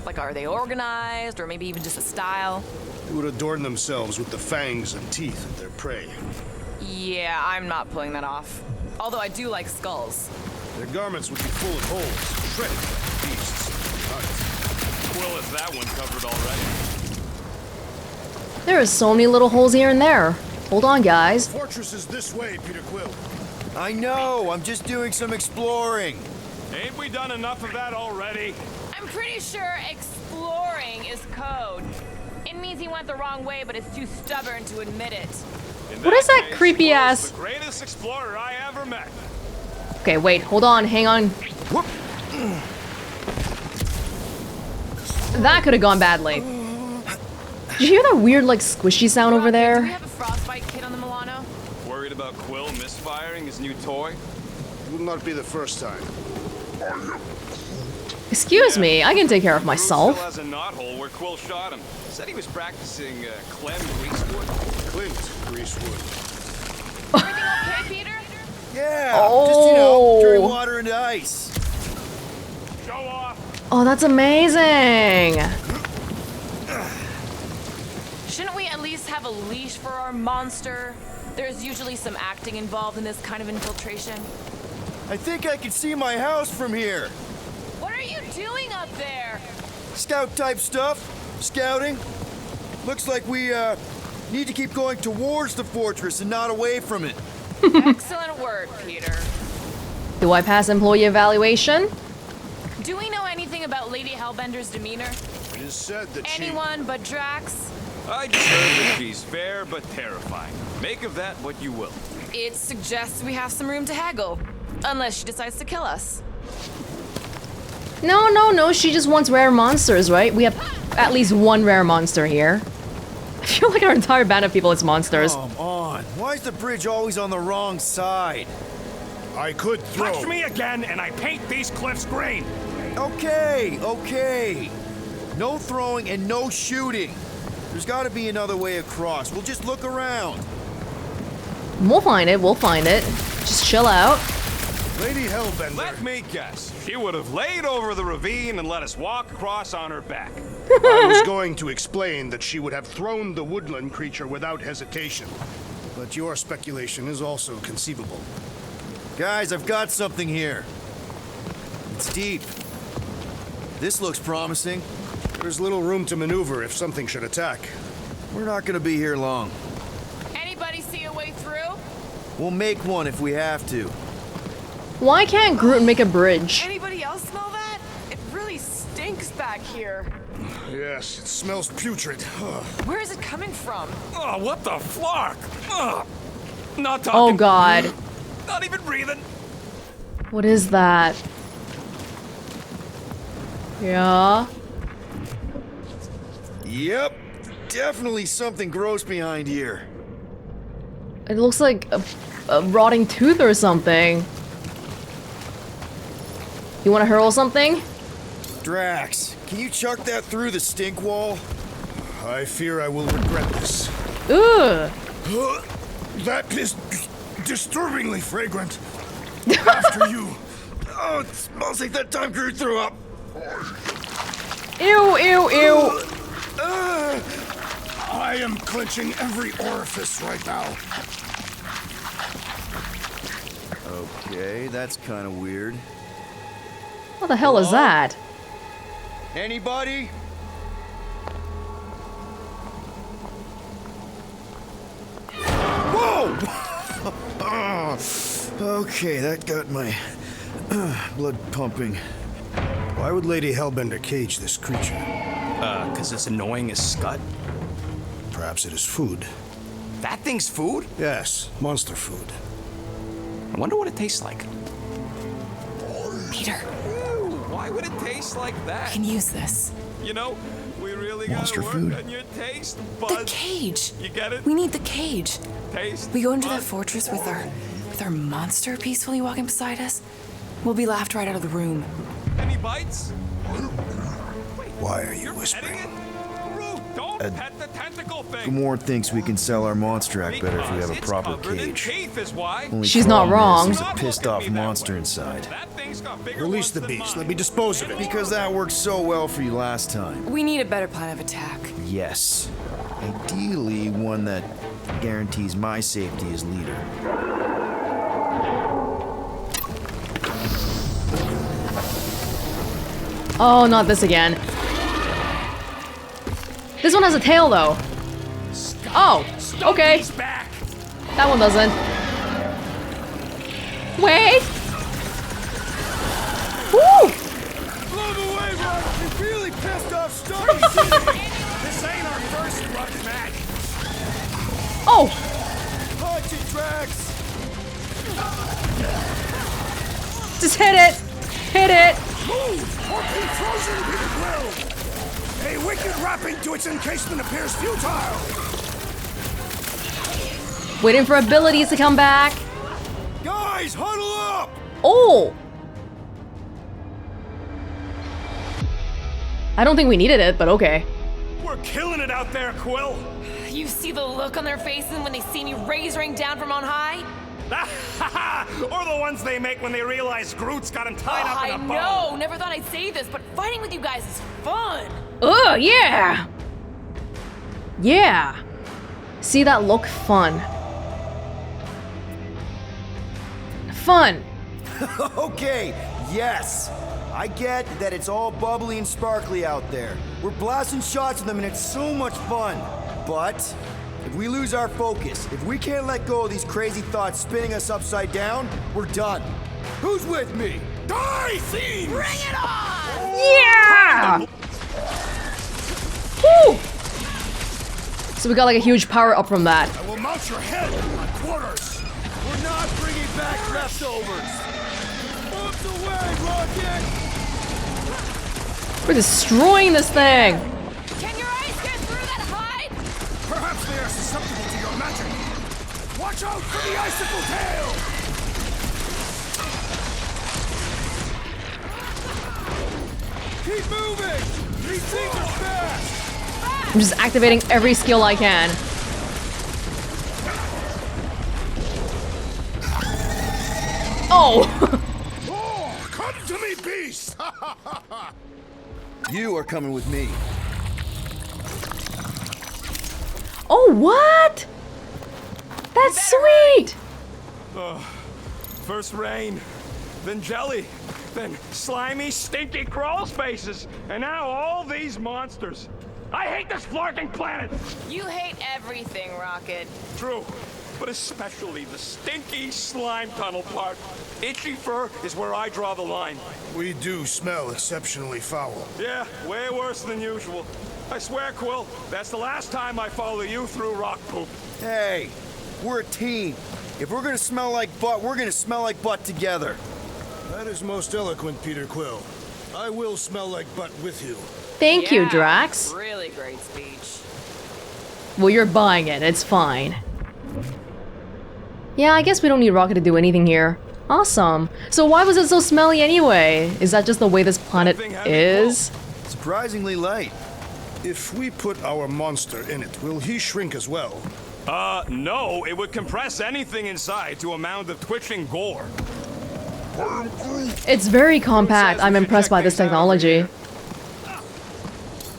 [SPEAKER 2] Like, are they organized, or maybe even just a style?
[SPEAKER 4] They would adorn themselves with the fangs and teeth of their prey.
[SPEAKER 2] Yeah, I'm not pulling that off. Although I do like skulls.
[SPEAKER 4] Their garments would be full of holes, shredded like beasts.
[SPEAKER 3] Quill has that one covered already.
[SPEAKER 1] There are so many little holes here and there. Hold on, guys.
[SPEAKER 4] Fortress is this way, Peter Quill.
[SPEAKER 5] I know, I'm just doing some exploring.
[SPEAKER 3] Ain't we done enough of that already?
[SPEAKER 2] I'm pretty sure exploring is code. It means he went the wrong way, but is too stubborn to admit it.
[SPEAKER 1] What is that creepy
[SPEAKER 3] Quill's
[SPEAKER 1] ass?
[SPEAKER 3] the greatest explorer I ever met.
[SPEAKER 1] Okay, wait, hold on, hang on. That could have gone badly. Did you hear that weird, like, squishy sound over
[SPEAKER 2] Do we
[SPEAKER 1] there?
[SPEAKER 2] have a frostbite kit on the Milano?
[SPEAKER 3] Worried about Quill misfiring his new toy?
[SPEAKER 4] It will not be the first time.
[SPEAKER 1] Excuse me, I can take care of
[SPEAKER 3] Groot
[SPEAKER 1] myself.
[SPEAKER 3] still has a knothole where Quill shot him. Said he was practicing Clem Greasewood.
[SPEAKER 4] Clint Greasewood.
[SPEAKER 2] Everything okay, Peter?
[SPEAKER 5] Yeah,
[SPEAKER 1] Oh.
[SPEAKER 5] just, you know, turning water into ice.
[SPEAKER 3] Show off.
[SPEAKER 1] Oh, that's amazing.
[SPEAKER 2] Shouldn't we at least have a leash for our monster? There's usually some acting involved in this kind of infiltration.
[SPEAKER 5] I think I can see my house from here.
[SPEAKER 2] What are you doing up there?
[SPEAKER 5] Scout type stuff. Scouting. Looks like we, need to keep going towards the fortress and not away from it.
[SPEAKER 2] Excellent work, Peter.
[SPEAKER 1] Do I pass employee evaluation?
[SPEAKER 2] Do we know anything about Lady Hellbender's demeanor?
[SPEAKER 4] It is said that
[SPEAKER 2] Anyone but Drax?
[SPEAKER 3] I just heard that she's fair but terrifying. Make of that what you will.
[SPEAKER 2] It suggests we have some room to haggle. Unless she decides to kill us.
[SPEAKER 1] No, she just wants rare monsters, right? We have at least one rare monster here. I feel like our entire band of people is monsters.
[SPEAKER 5] Come on. Why is the bridge always on the wrong side?
[SPEAKER 4] I could throw.
[SPEAKER 3] Touch me again and I paint these cliffs green.
[SPEAKER 5] Okay. No throwing and no shooting. There's got to be another way across. We'll just look around.
[SPEAKER 1] We'll find it. Just chill out.
[SPEAKER 4] Lady Hellbender.
[SPEAKER 3] Let me guess. She would have laid over the ravine and let us walk across on her back.
[SPEAKER 4] I was going to explain that she would have thrown the woodland creature without hesitation. But your speculation is also conceivable.
[SPEAKER 5] Guys, I've got something here. It's deep. This looks promising.
[SPEAKER 4] There's little room to maneuver if something should attack.
[SPEAKER 5] We're not gonna be here long.
[SPEAKER 2] Anybody see a way through?
[SPEAKER 5] We'll make one if we have to.
[SPEAKER 1] Why can't Groot make a bridge?
[SPEAKER 2] Anybody else smell that? It really stinks back here.
[SPEAKER 4] Yes, it smells putrid.
[SPEAKER 2] Where is it coming from?
[SPEAKER 3] Oh, what the flark? Ugh. Not talking.
[SPEAKER 1] Oh god.
[SPEAKER 3] Not even breathing.
[SPEAKER 1] What is that? Yeah.
[SPEAKER 5] Yep. Definitely something gross behind here.
[SPEAKER 1] It looks like a rotting tooth or something. You want to hurl something?
[SPEAKER 5] Drax, can you chuck that through the stink wall?
[SPEAKER 4] I fear I will regret this.
[SPEAKER 1] Ugh.
[SPEAKER 4] That is disturbingly fragrant. After you.
[SPEAKER 5] Oh, it smells like that time Groot threw up.
[SPEAKER 1] Ew.
[SPEAKER 4] I am clenching every orifice right now.
[SPEAKER 5] Okay, that's kind of weird.
[SPEAKER 1] What the hell is that?
[SPEAKER 5] Anybody? Whoa! Okay, that got my blood pumping.
[SPEAKER 4] Why would Lady Hellbender cage this creature?
[SPEAKER 6] 'Cause it's annoying as scud.
[SPEAKER 4] Perhaps it is food.
[SPEAKER 6] That thing's food?
[SPEAKER 4] Yes, monster food.
[SPEAKER 6] I wonder what it tastes like.
[SPEAKER 2] Peter,
[SPEAKER 3] Why would it taste like that?
[SPEAKER 2] can use this.
[SPEAKER 3] You know, we really really
[SPEAKER 8] Monster
[SPEAKER 3] gotta work
[SPEAKER 8] food.
[SPEAKER 3] on your taste
[SPEAKER 2] The
[SPEAKER 3] buds.
[SPEAKER 2] cage.
[SPEAKER 3] You get it?
[SPEAKER 2] We need the cage.
[SPEAKER 3] Taste
[SPEAKER 2] We go into that
[SPEAKER 3] buds.
[SPEAKER 2] fortress with our monster peacefully walking beside us. We'll be laughed right out of the room.
[SPEAKER 3] Any bites?
[SPEAKER 8] Why are you
[SPEAKER 3] You're petting
[SPEAKER 8] whispering?
[SPEAKER 3] it? Rude, don't pet the tentacle thing.
[SPEAKER 8] Gamorrean thinks we can sell our monster act better if we have a
[SPEAKER 3] Because
[SPEAKER 8] proper
[SPEAKER 3] it's covered in
[SPEAKER 8] cage.
[SPEAKER 3] teeth is why.
[SPEAKER 8] Only
[SPEAKER 1] She's not
[SPEAKER 8] problem is
[SPEAKER 1] wrong.
[SPEAKER 8] There's a
[SPEAKER 3] Not
[SPEAKER 8] pissed
[SPEAKER 3] look at
[SPEAKER 8] off
[SPEAKER 3] me that
[SPEAKER 8] monster
[SPEAKER 3] way.
[SPEAKER 8] inside.
[SPEAKER 3] That thing's got bigger
[SPEAKER 4] Release
[SPEAKER 3] ones
[SPEAKER 4] the
[SPEAKER 3] than
[SPEAKER 4] beast.
[SPEAKER 3] mine.
[SPEAKER 4] Let me dispose of it.
[SPEAKER 8] Because that worked so well for you last time.
[SPEAKER 2] We need a better plan of attack.
[SPEAKER 8] Yes. Ideally, one that guarantees my safety as leader.
[SPEAKER 1] Oh, not this again. This one has a tail, though. Oh, okay.
[SPEAKER 3] He's back.
[SPEAKER 1] That one doesn't. Wait! Woo!
[SPEAKER 5] Blow him away, Rock! You're really pissed off Starry City!
[SPEAKER 3] This ain't our first rough match.
[SPEAKER 1] Oh!
[SPEAKER 5] Punch it, Drax!
[SPEAKER 1] Just hit it! Hit it!
[SPEAKER 4] Move, or be frozen, Peter Quill! A wicked wrapping to its encasement appears futile!
[SPEAKER 1] Waiting for abilities to come back.
[SPEAKER 5] Guys, huddle up!
[SPEAKER 1] Oh! I don't think we needed it, but okay.
[SPEAKER 3] We're killing it out there, Quill.
[SPEAKER 2] You see the look on their faces when they see me razoring down from on high?
[SPEAKER 3] Or the ones they make when they realize Groot's got him tied up in a
[SPEAKER 2] I
[SPEAKER 3] bow.
[SPEAKER 2] know, never thought I'd say this, but fighting with you guys is fun.
[SPEAKER 1] Oh, yeah! Yeah! See that look? Fun. Fun!
[SPEAKER 8] Okay, yes. I get that it's all bubbly and sparkly out there. We're blasting shots at them and it's so much fun. But if we lose our focus, if we can't let go of these crazy thoughts spinning us upside down, we're done. Who's with me?
[SPEAKER 3] Die, fiends!
[SPEAKER 2] Bring it on!
[SPEAKER 1] Yeah! Woo! So we got like a huge power up from that.
[SPEAKER 4] I will mount your head on quarters!
[SPEAKER 5] We're not bringing back leftovers! Bumps away, Rocket!
[SPEAKER 1] We're destroying this thing!
[SPEAKER 2] Can your eyes get through that hide?
[SPEAKER 4] Perhaps they are susceptible to your magic! Watch out for the icicle tail!
[SPEAKER 5] Keep moving! These things are fast!
[SPEAKER 1] I'm just activating every skill I can. Oh!
[SPEAKER 4] Oh, come to me, beast!
[SPEAKER 8] You are coming with me.
[SPEAKER 1] Oh, what? That's sweet!
[SPEAKER 3] First rain, then jelly, then slimy, stinky crawl spaces, and now all these monsters. I hate this flarking planet!
[SPEAKER 2] You hate everything, Rocket.
[SPEAKER 3] True, but especially the stinky slime tunnel part. Itchy fur is where I draw the line.
[SPEAKER 4] We do smell exceptionally foul.
[SPEAKER 3] Yeah, way worse than usual. I swear, Quill, that's the last time I follow you through rock poop.
[SPEAKER 8] Hey, we're a team. If we're gonna smell like butt, we're gonna smell like butt together.
[SPEAKER 4] That is most eloquent, Peter Quill. I will smell like butt with you.
[SPEAKER 1] Thank you, Drax.
[SPEAKER 2] Really great speech.
[SPEAKER 1] Well, you're buying it. It's fine. Yeah, I guess we don't need Rocket to do anything here. Awesome. So why was it so smelly anyway? Is that just the way this planet is?
[SPEAKER 8] Surprisingly light.
[SPEAKER 4] If we put our monster in it, will he shrink as well?
[SPEAKER 3] No, it would compress anything inside to a mound of twitching gore.
[SPEAKER 1] It's very compact. I'm impressed by this technology.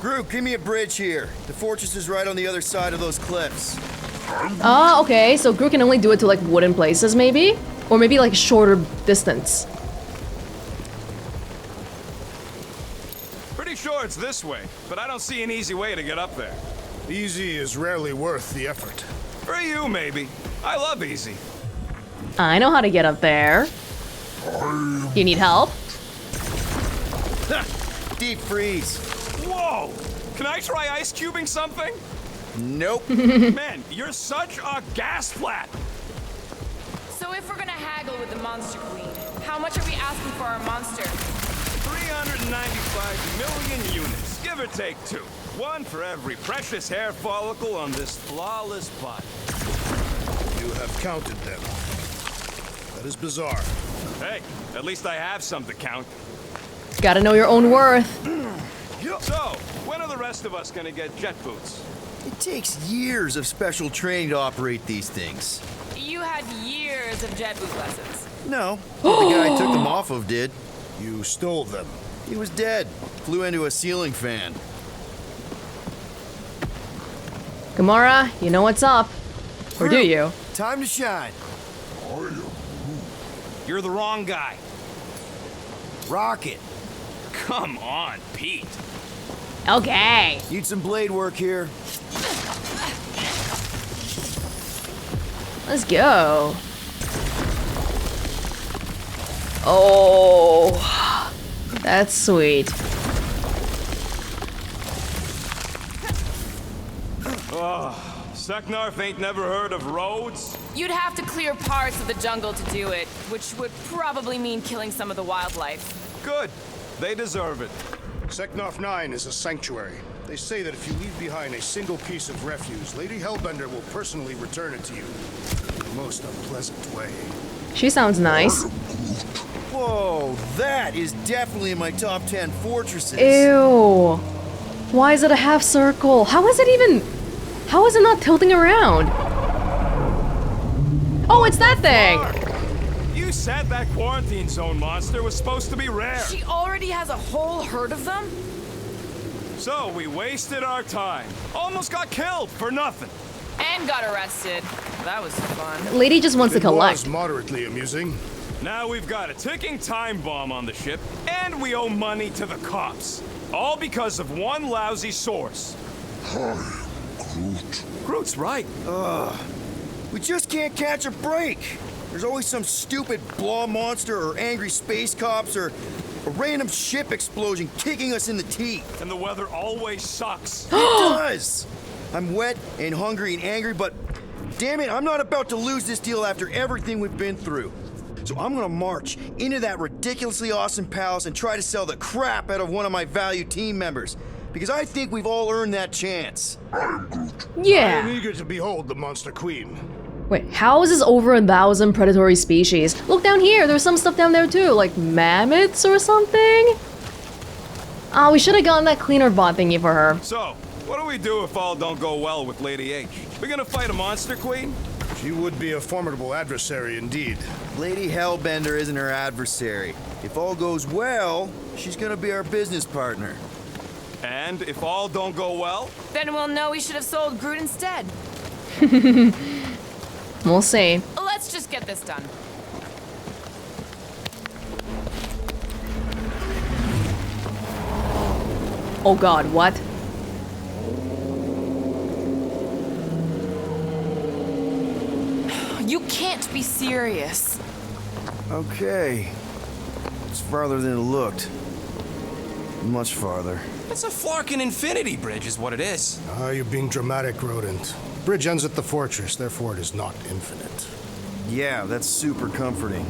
[SPEAKER 8] Groot, give me a bridge here. The fortress is right on the other side of those cliffs.
[SPEAKER 1] Ah, okay. So Groot can only do it to like wooden places, maybe? Or maybe like shorter distance.
[SPEAKER 3] Pretty sure it's this way, but I don't see an easy way to get up there.
[SPEAKER 4] Easy is rarely worth the effort.
[SPEAKER 3] For you, maybe. I love easy.
[SPEAKER 1] I know how to get up there. You need help?
[SPEAKER 8] Deep freeze.
[SPEAKER 3] Whoa! Can I try ice cubing something?
[SPEAKER 8] Nope.
[SPEAKER 3] Man, you're such a gas flat!
[SPEAKER 2] So if we're gonna haggle with the Monster Queen, how much are we asking for our monster?
[SPEAKER 3] 395 million units, give or take 2. One for every precious hair follicle on this flawless body.
[SPEAKER 4] You have counted them. That is bizarre.
[SPEAKER 3] Hey, at least I have some to count.
[SPEAKER 1] Gotta know your own worth.
[SPEAKER 3] So, when are the rest of us gonna get jet boots?
[SPEAKER 8] It takes years of special training to operate these things.
[SPEAKER 2] You had years of jet boot lessons.
[SPEAKER 8] No, the guy I took them off of did.
[SPEAKER 4] You stole them.
[SPEAKER 8] He was dead. Flew into a ceiling fan.
[SPEAKER 1] Gamora, you know what's up. Or do you?
[SPEAKER 8] Time to shine.
[SPEAKER 3] You're the wrong guy.
[SPEAKER 8] Rocket.
[SPEAKER 3] Come on, Pete.
[SPEAKER 1] Okay.
[SPEAKER 8] Need some blade work here.
[SPEAKER 1] Let's go. Oh, that's sweet.
[SPEAKER 3] Seknarf ain't never heard of roads?
[SPEAKER 2] You'd have to clear parts of the jungle to do it, which would probably mean killing some of the wildlife.
[SPEAKER 3] Good. They deserve it.
[SPEAKER 4] Seknarf 9 is a sanctuary. They say that if you leave behind a single piece of refuse, Lady Hellbender will personally return it to you in the most unpleasant way.
[SPEAKER 1] She sounds nice.
[SPEAKER 8] Whoa, that is definitely in my top 10 fortresses.
[SPEAKER 1] Ew. Why is it a half circle? How is it not tilting around? Oh, it's that thing!
[SPEAKER 3] You said that quarantine zone monster was supposed to be rare.
[SPEAKER 2] She already has a whole herd of them?
[SPEAKER 3] So we wasted our time. Almost got killed for nothing.
[SPEAKER 2] And got arrested. That was fun.
[SPEAKER 1] Lady just wants to
[SPEAKER 4] It was
[SPEAKER 1] collect.
[SPEAKER 4] moderately amusing.
[SPEAKER 3] Now we've got a ticking time bomb on the ship, and we owe money to the cops. All because of one lousy source.
[SPEAKER 7] Groot.
[SPEAKER 3] Groot's right.
[SPEAKER 8] We just can't catch a break. There's always some stupid blah monster or angry space cops or a random ship explosion kicking us in the teeth.
[SPEAKER 3] And the weather always sucks.
[SPEAKER 8] It does. I'm wet and hungry and angry, but damn it, I'm not about to lose this deal after everything we've been through. So I'm gonna march into that ridiculously awesome palace and try to sell the crap out of one of my valued team members. Because I think we've all earned that chance.
[SPEAKER 7] I'm Groot.
[SPEAKER 4] I am
[SPEAKER 1] Yeah.
[SPEAKER 4] eager to behold the Monster Queen.
[SPEAKER 1] Wait, how is this over 1,000 predatory species? Look down here, there's some stuff down there too, like mammoths or something? Ah, we should have gotten that cleaner bot thingy for her.
[SPEAKER 3] So, what do we do if all don't go well with Lady H? We gonna fight a monster queen?
[SPEAKER 4] She would be a formidable adversary indeed.
[SPEAKER 8] Lady Hellbender isn't her adversary. If all goes well, she's gonna be our business partner.
[SPEAKER 3] And if all don't go well?
[SPEAKER 2] Then we'll know we should have sold Groot instead.
[SPEAKER 1] We'll see.
[SPEAKER 2] Let's just get this done.
[SPEAKER 1] Oh god, what?
[SPEAKER 2] You can't be serious.
[SPEAKER 8] Okay. It's farther than it looked. Much farther.
[SPEAKER 6] It's a flarkin' infinity bridge is what it is.
[SPEAKER 4] Ah, you're being dramatic, Rodent. Bridge ends at the fortress, therefore it is not infinite.
[SPEAKER 8] Yeah, that's super comforting.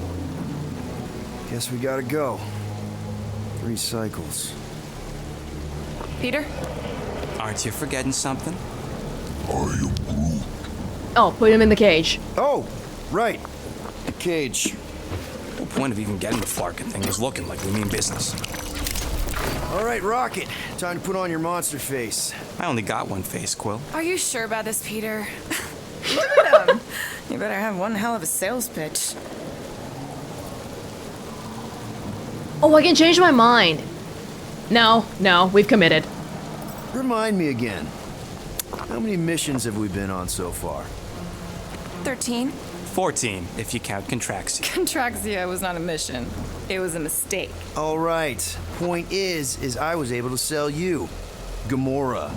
[SPEAKER 8] Guess we gotta go. 3 cycles.
[SPEAKER 2] Peter?
[SPEAKER 6] Aren't you forgetting something?
[SPEAKER 7] I am Groot.
[SPEAKER 1] Oh, put him in the cage.
[SPEAKER 8] Oh, right. The cage.
[SPEAKER 6] The point of even getting the flarkin' thing was looking like we mean business.
[SPEAKER 8] All right, Rocket. Time to put on your monster face.
[SPEAKER 6] I only got one face, Quill.
[SPEAKER 2] Are you sure about this, Peter? Look at him. You better have one hell of a sales pitch.
[SPEAKER 1] Oh, I can change my mind. No, we've committed.
[SPEAKER 8] Remind me again. How many missions have we been on so far?
[SPEAKER 2] 13?
[SPEAKER 6] 14, if you count Contraxia.
[SPEAKER 2] Contraxia was not a mission. It was a mistake.
[SPEAKER 8] All right. Point is I was able to sell you. Gamora,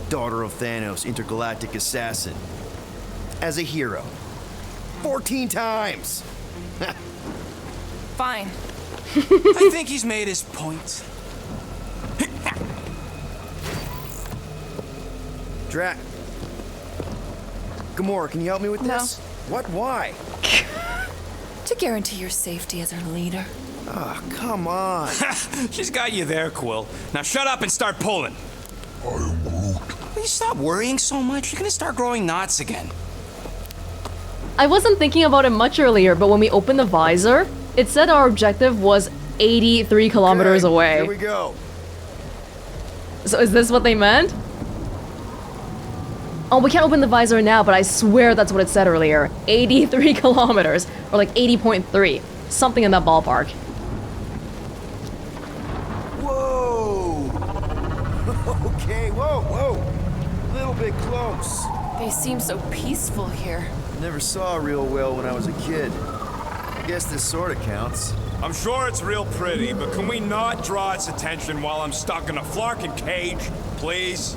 [SPEAKER 8] daughter of Thanos, intergalactic assassin. As a hero. 14 times!
[SPEAKER 2] Fine.
[SPEAKER 6] I think he's made his point.
[SPEAKER 8] Drac. Gamora, can you help me with
[SPEAKER 2] No.
[SPEAKER 8] this? What? Why?
[SPEAKER 2] To guarantee your safety as our leader.
[SPEAKER 8] Ah, come on.
[SPEAKER 6] She's got you there, Quill. Now shut up and start pulling.
[SPEAKER 7] am Groot.
[SPEAKER 6] Will you stop worrying so much? You're gonna start growing knots again.
[SPEAKER 1] I wasn't thinking about it much earlier, but when we opened the visor, it said our objective was 83 kilometers
[SPEAKER 8] Okay,
[SPEAKER 1] away.
[SPEAKER 8] Here we go.
[SPEAKER 1] So is this what they meant? Oh, we can't open the visor now, but I swear that's what it said earlier. 83 kilometers, or like 80.3. Something in that ballpark.
[SPEAKER 8] Whoa! Okay, whoa. A little bit close.
[SPEAKER 2] They seem so peaceful here.
[SPEAKER 8] Never saw a real whale when I was a kid. I guess this sort of counts.
[SPEAKER 3] I'm sure it's real pretty, but can we not draw its attention while I'm stuck in a flarkin' cage, please?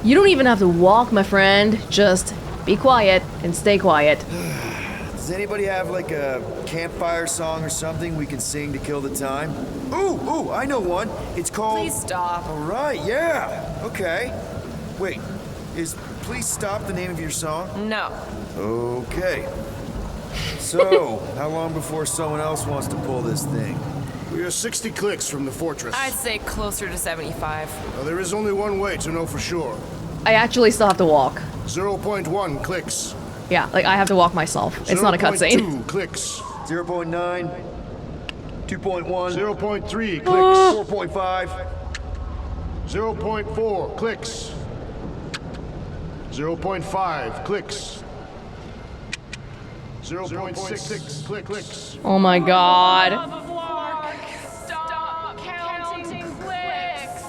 [SPEAKER 1] You don't even have to walk, my friend. Just be quiet and stay quiet.
[SPEAKER 8] Does anybody have like a campfire song or something we can sing to kill the time? Ooh, I know one. It's called...
[SPEAKER 2] Please stop.
[SPEAKER 8] All right, yeah. Okay. Wait, is Please Stop the name of your song?
[SPEAKER 2] No.
[SPEAKER 8] Okay. So, how long before someone else wants to pull this thing?
[SPEAKER 4] We are 60 clicks from the fortress.
[SPEAKER 2] I'd say closer to 75.
[SPEAKER 4] Now, there is only one way to know for sure.
[SPEAKER 1] I actually still have to walk.
[SPEAKER 4] 0.1 clicks.
[SPEAKER 1] Yeah, like I have to walk myself. It's not a cutscene.
[SPEAKER 4] 0.2 clicks.
[SPEAKER 8] 0.9, 2.1,
[SPEAKER 4] 0.3 clicks.
[SPEAKER 8] 4.5.
[SPEAKER 4] 0.4 clicks. 0.5 clicks. 0.6 clicks.
[SPEAKER 1] Oh my god.
[SPEAKER 2] Stop counting clicks.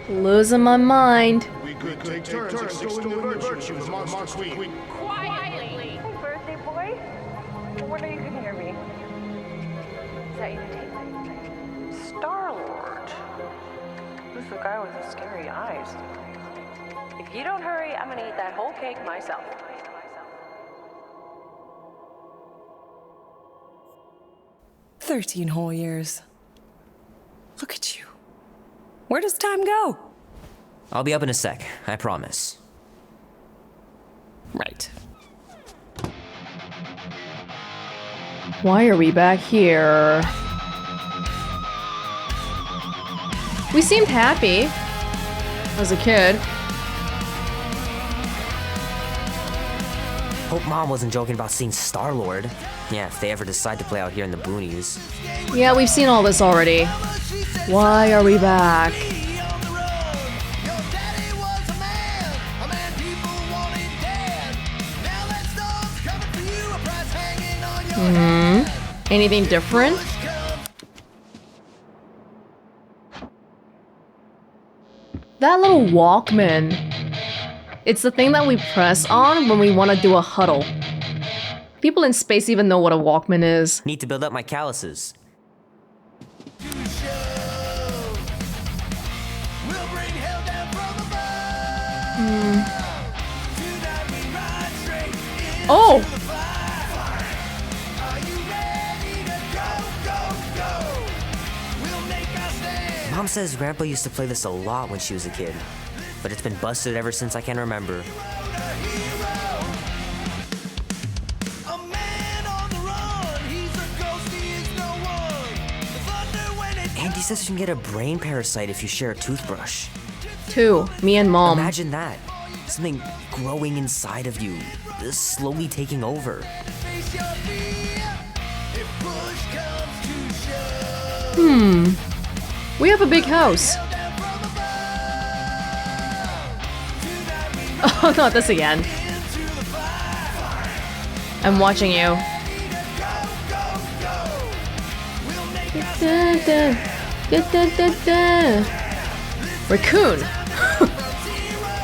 [SPEAKER 1] Losing my mind.
[SPEAKER 4] We could take turns extolling the virtues of Montreal.
[SPEAKER 2] Quietly.
[SPEAKER 9] Hey, birthday boy. I wonder you can hear me. Is that you, Tate? Star-Lord. Who's the guy with the scary eyes? If you don't hurry, I'm gonna eat that whole cake myself.
[SPEAKER 10] "13 whole years. Look at you. Where does time go?"
[SPEAKER 11] I'll be up in a sec, I promise.
[SPEAKER 10] Right.
[SPEAKER 1] Why are we back here? We seemed happy as a kid.
[SPEAKER 11] Hope Mom wasn't joking about seeing Star-Lord. Yeah, if they ever decide to play out here in the boonies.
[SPEAKER 1] Yeah, we've seen all this already. Why are we back? Anything different? That little Walkman. It's the thing that we press on when we want to do a huddle. People in space even know what a Walkman is.
[SPEAKER 11] Need to build up my calluses.
[SPEAKER 1] Oh!
[SPEAKER 11] Mom says Grandpa used to play this a lot when she was a kid, but it's been busted ever since I can remember. Andy says you can get a brain parasite if you share a toothbrush.
[SPEAKER 1] 2. Me and Mom.
[SPEAKER 11] Imagine that. Something growing inside of you, slowly taking over.
[SPEAKER 1] We have a big house. Oh, not this again. I'm watching you. Raccoon.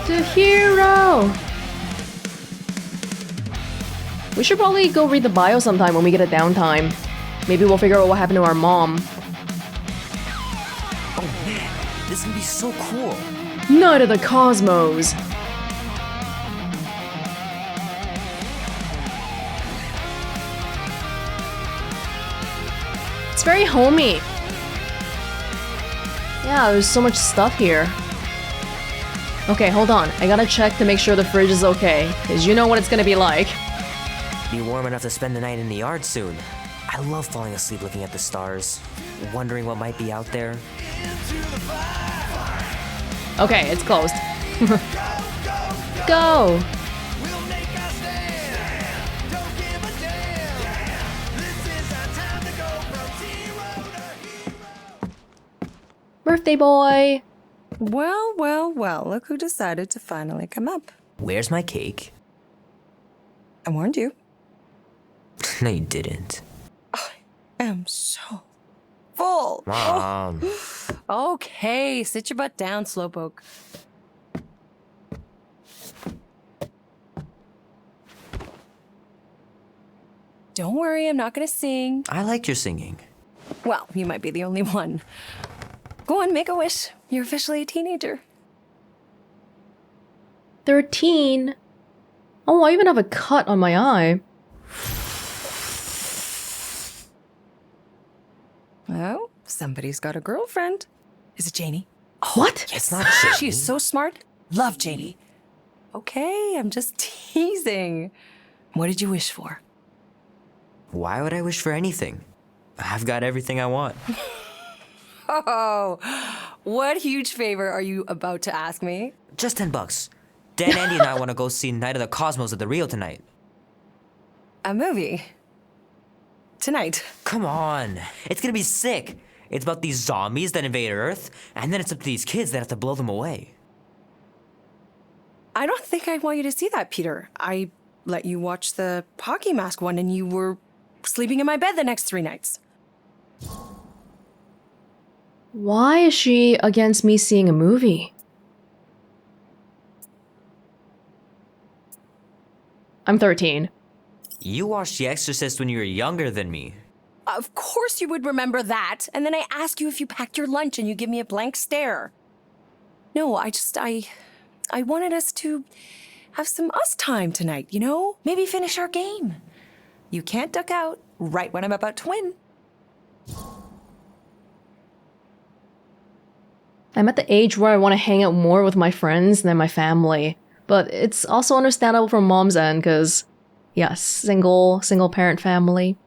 [SPEAKER 1] The hero. We should probably go read the bio sometime when we get a downtime. Maybe we'll figure out what happened to our mom.
[SPEAKER 11] Oh man, this is gonna be so cool.
[SPEAKER 1] Night of the Cosmos. It's very homey. Yeah, there's so much stuff here. Okay, hold on. I gotta check to make sure the fridge is okay, because you know what it's gonna be like.
[SPEAKER 11] Be warm enough to spend the night in the yard soon. I love falling asleep looking at the stars, wondering what might be out there.
[SPEAKER 1] Okay, it's closed. Go! Birthday boy!
[SPEAKER 10] Well, well, well, look who decided to finally come up.
[SPEAKER 11] Where's my cake?
[SPEAKER 10] I warned you.
[SPEAKER 11] No, you didn't.
[SPEAKER 10] I am so full.
[SPEAKER 11] Mom.
[SPEAKER 10] Oh. Okay, sit your butt down, Slowpoke. Don't worry, I'm not gonna sing.
[SPEAKER 11] I like your singing.
[SPEAKER 10] Well, you might be the only one. Go on, make a wish. You're officially a teenager.
[SPEAKER 1] 13. Oh, I even have a cut on my eye.
[SPEAKER 10] Oh, somebody's got a girlfriend. Is it Janie? Oh,
[SPEAKER 1] What?
[SPEAKER 10] Yes.
[SPEAKER 11] It's not Janie.
[SPEAKER 10] She is so smart. Love Janie. Okay, I'm just teasing. What did you wish for?
[SPEAKER 11] Why would I wish for anything? I've got everything I want.
[SPEAKER 10] Oh, what huge favor are you about to ask me?
[SPEAKER 11] Just $10. Dan, Andy, and I want to go see Night of the Cosmos at the Rio tonight.
[SPEAKER 10] A movie? Tonight?
[SPEAKER 11] Come on. It's gonna be sick. It's about these zombies that invade Earth, and then it's up to these kids that have to blow them away.
[SPEAKER 10] I don't think I want you to see that, Peter. I let you watch the hockey mask one and you were sleeping in my bed the next 3 nights.
[SPEAKER 1] Why is she against me seeing a movie? I'm 13.
[SPEAKER 11] You watched The Exorcist when you were younger than me.
[SPEAKER 10] Of course you would remember that. And then I ask you if you packed your lunch and you give me a blank stare. No, I wanted us to have some us time tonight, you know? Maybe finish our game. You can't duck out right when I'm about to win.
[SPEAKER 1] I'm at the age where I want to hang out more with my friends than my family. But it's also understandable from mom's end, because, yes, single parent family.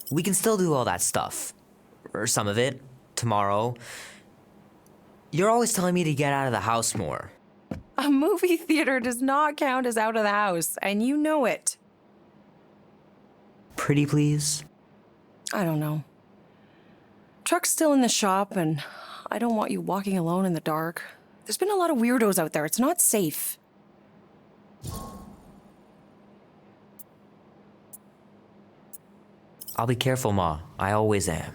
[SPEAKER 11] We can still do all that stuff. Or some of it. Tomorrow. You're always telling me to get out of the house more.
[SPEAKER 10] A movie theater does not count as out of the house, and you know it.
[SPEAKER 11] Pretty please?
[SPEAKER 10] I don't know. Truck's still in the shop, and I don't want you walking alone in the dark. There's been a lot of weirdos out there. It's not safe.
[SPEAKER 11] I'll be careful, Ma. I always am.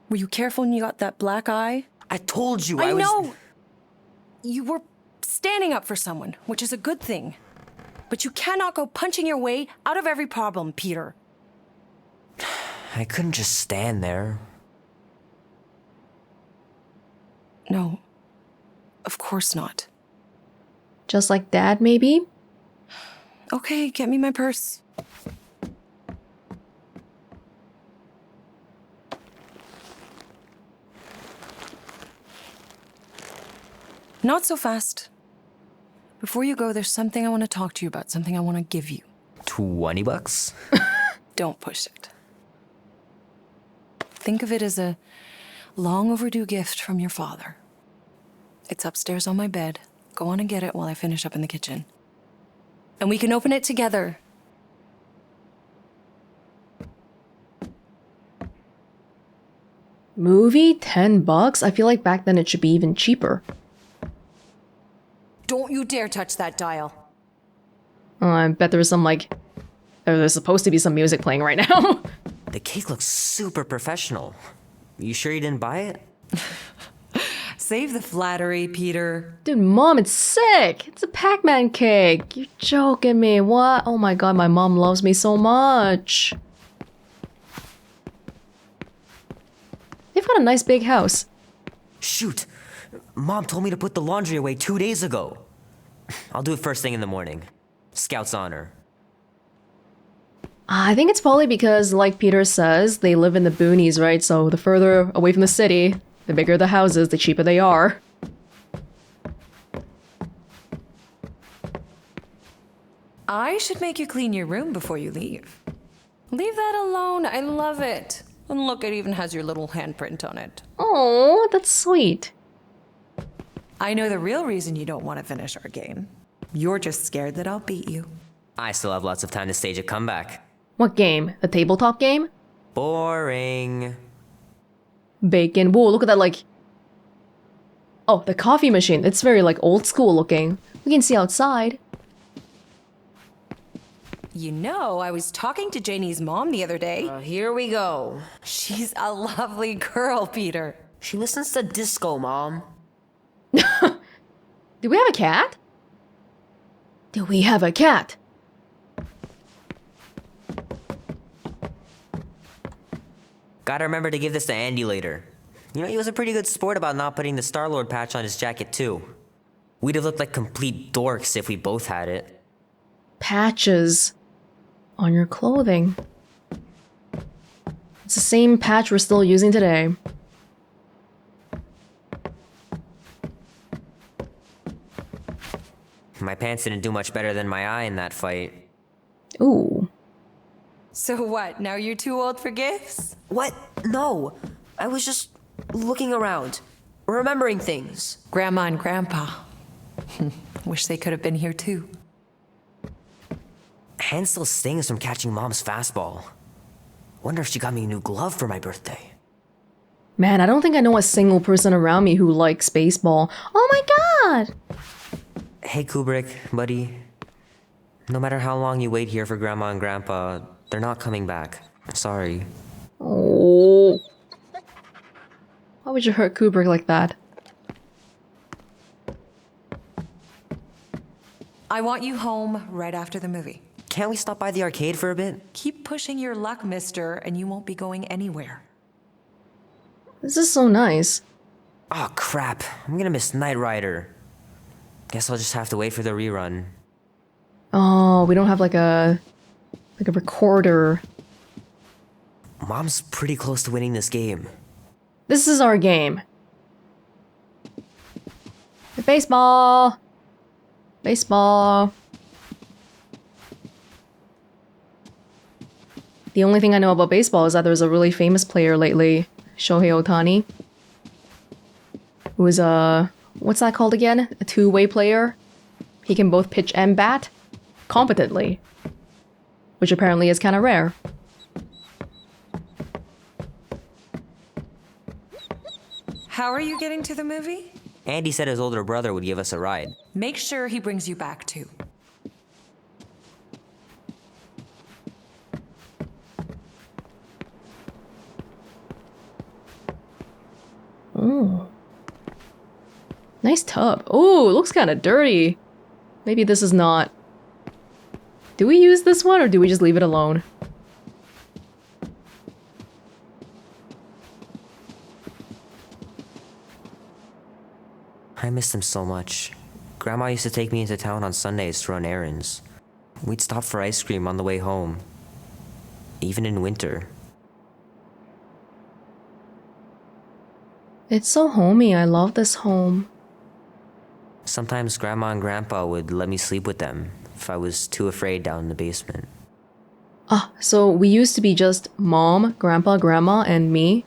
[SPEAKER 10] Were you careful when you got that black eye?
[SPEAKER 11] I told you
[SPEAKER 10] I
[SPEAKER 11] was...
[SPEAKER 10] know! You were standing up for someone, which is a good thing. But you cannot go punching your way out of every problem, Peter.
[SPEAKER 11] I couldn't just stand there.
[SPEAKER 10] No. Of course not.
[SPEAKER 1] Just like Dad, maybe?
[SPEAKER 10] Okay, get me my purse. Not so fast. Before you go, there's something I want to talk to you about, something I want to give you.
[SPEAKER 11] $20?
[SPEAKER 10] Don't push it. Think of it as a long overdue gift from your father. It's upstairs on my bed. Go on and get it while I finish up in the kitchen. And we can open it together.
[SPEAKER 1] Movie? $10? I feel like back then it should be even cheaper.
[SPEAKER 10] Don't you dare touch that dial.
[SPEAKER 1] Oh, I bet there's some, like... There's supposed to be some music playing right now.
[SPEAKER 11] The cake looks super professional. You sure you didn't buy it?
[SPEAKER 10] Save the flattery, Peter.
[SPEAKER 1] Dude, Mom, it's sick! It's a Pac-Man cake! You're joking me, what? Oh my god, my mom loves me so much! They've got a nice big house.
[SPEAKER 11] Shoot! Mom told me to put the laundry away 2 days ago. I'll do it first thing in the morning. Scout's honor.
[SPEAKER 1] I think it's probably because, like Peter says, they live in the boonies, right? So the further away from the city, the bigger the houses, the cheaper they are.
[SPEAKER 10] I should make you clean your room before you leave. Leave that alone. I love it. And look, it even has your little handprint on it.
[SPEAKER 1] Oh, that's sweet.
[SPEAKER 10] I know the real reason you don't want to finish our game. You're just scared that I'll beat you.
[SPEAKER 11] I still have lots of time to stage a comeback.
[SPEAKER 1] What game? The tabletop game?
[SPEAKER 11] Boring.
[SPEAKER 1] Bacon. Whoa, look at that, like... Oh, the coffee machine. It's very, like, old school looking. We can see outside.
[SPEAKER 10] You know, I was talking to Janie's mom the other day.
[SPEAKER 12] Here we go.
[SPEAKER 10] She's a lovely girl, Peter.
[SPEAKER 12] She listens to disco, Mom.
[SPEAKER 1] Do we have a cat? Do we have a cat?
[SPEAKER 11] Gotta remember to give this to Andy later. You know, he was a pretty good sport about not putting the Star-Lord patch on his jacket too. We'd have looked like complete dorks if we both had it.
[SPEAKER 1] Patches on your clothing. It's the same patch we're still using today.
[SPEAKER 11] My pants didn't do much better than my eye in that fight.
[SPEAKER 1] Ooh.
[SPEAKER 10] So what, now you're too old for gifts?
[SPEAKER 12] What? No. I was just looking around, remembering things.
[SPEAKER 10] Grandma and Grandpa. Wish they could have been here too.
[SPEAKER 11] Hand still stings from catching Mom's fastball. Wonder if she got me a new glove for my birthday.
[SPEAKER 1] Man, I don't think I know a single person around me who likes baseball. Oh my god!
[SPEAKER 11] Hey Kubrick, buddy. No matter how long you wait here for Grandma and Grandpa, they're not coming back. Sorry.
[SPEAKER 1] Oh. Why would you hurt Kubrick like that?
[SPEAKER 10] I want you home right after the movie.
[SPEAKER 11] Can't we stop by the arcade for a bit?
[SPEAKER 10] Keep pushing your luck, mister, and you won't be going anywhere.
[SPEAKER 1] This is so nice.
[SPEAKER 11] Oh crap, I'm gonna miss Knight Rider. Guess I'll just have to wait for the rerun.
[SPEAKER 1] Oh, we don't have like a recorder.
[SPEAKER 11] Mom's pretty close to winning this game.
[SPEAKER 1] This is our game. Baseball! Baseball. The only thing I know about baseball is that there's a really famous player lately, Shohei Ohtani, who is what's that called again? A two-way player? He can both pitch and bat competently, which apparently is kind of rare.
[SPEAKER 10] How are you getting to the movie?
[SPEAKER 11] Andy said his older brother would give us a ride.
[SPEAKER 10] Make sure he brings you back too.
[SPEAKER 1] Ooh. Nice tub. Ooh, looks kind of dirty. Maybe this is not... Do we use this one or do we just leave it alone?
[SPEAKER 11] I missed him so much. Grandma used to take me into town on Sundays to run errands. We'd stop for ice cream on the way home. Even in winter.
[SPEAKER 1] It's so homey. I love this home.
[SPEAKER 11] Sometimes Grandma and Grandpa would let me sleep with them if I was too afraid down in the basement.
[SPEAKER 1] Ah, so we used to be just Mom, Grandpa, Grandma, and me.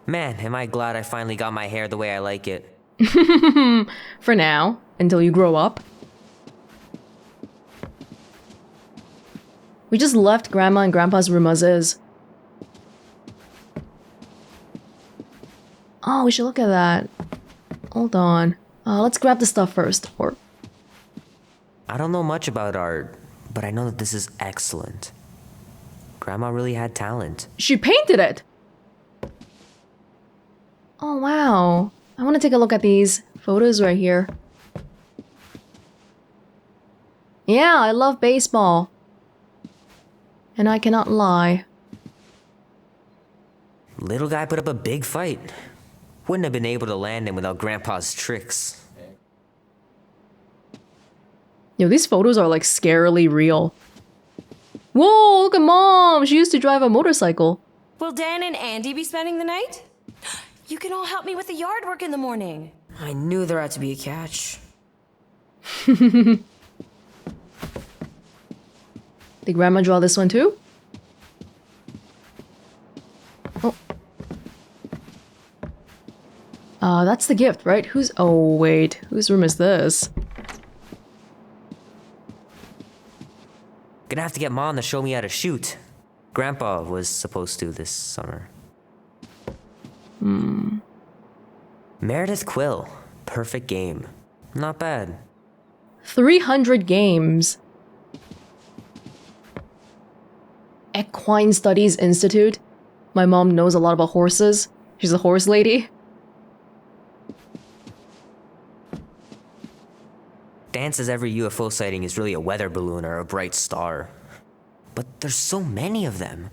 [SPEAKER 11] Man, am I glad I finally got my hair the way I like it.
[SPEAKER 1] For now, until you grow up. We just left Grandma and Grandpa's room as is. Oh, we should look at that. Hold on. Let's grab the stuff first. Or
[SPEAKER 11] I don't know much about art, but I know that this is excellent. Grandma really had talent.
[SPEAKER 1] She painted it! Oh, wow. I want to take a look at these photos right here. Yeah, I love baseball. And I cannot lie.
[SPEAKER 11] Little guy put up a big fight. Wouldn't have been able to land him without Grandpa's tricks.
[SPEAKER 1] Yo, these photos are like scarily real. Whoa, look at Mom! She used to drive a motorcycle.
[SPEAKER 10] Will Dan and Andy be spending the night? You can all help me with the yard work in the morning.
[SPEAKER 12] I knew there had to be a catch.
[SPEAKER 1] Did Grandma draw this one too? Oh. That's the gift, right? Oh wait, whose room is this?
[SPEAKER 11] Gonna have to get Mom to show me how to shoot. Grandpa was supposed to this summer. Meredith Quill. Perfect game. Not bad.
[SPEAKER 1] 300 games. Equine Studies Institute. My mom knows a lot about horses. She's a horse lady.
[SPEAKER 11] Dan says every UFO sighting is really a weather balloon or a bright star. But there's so many of them.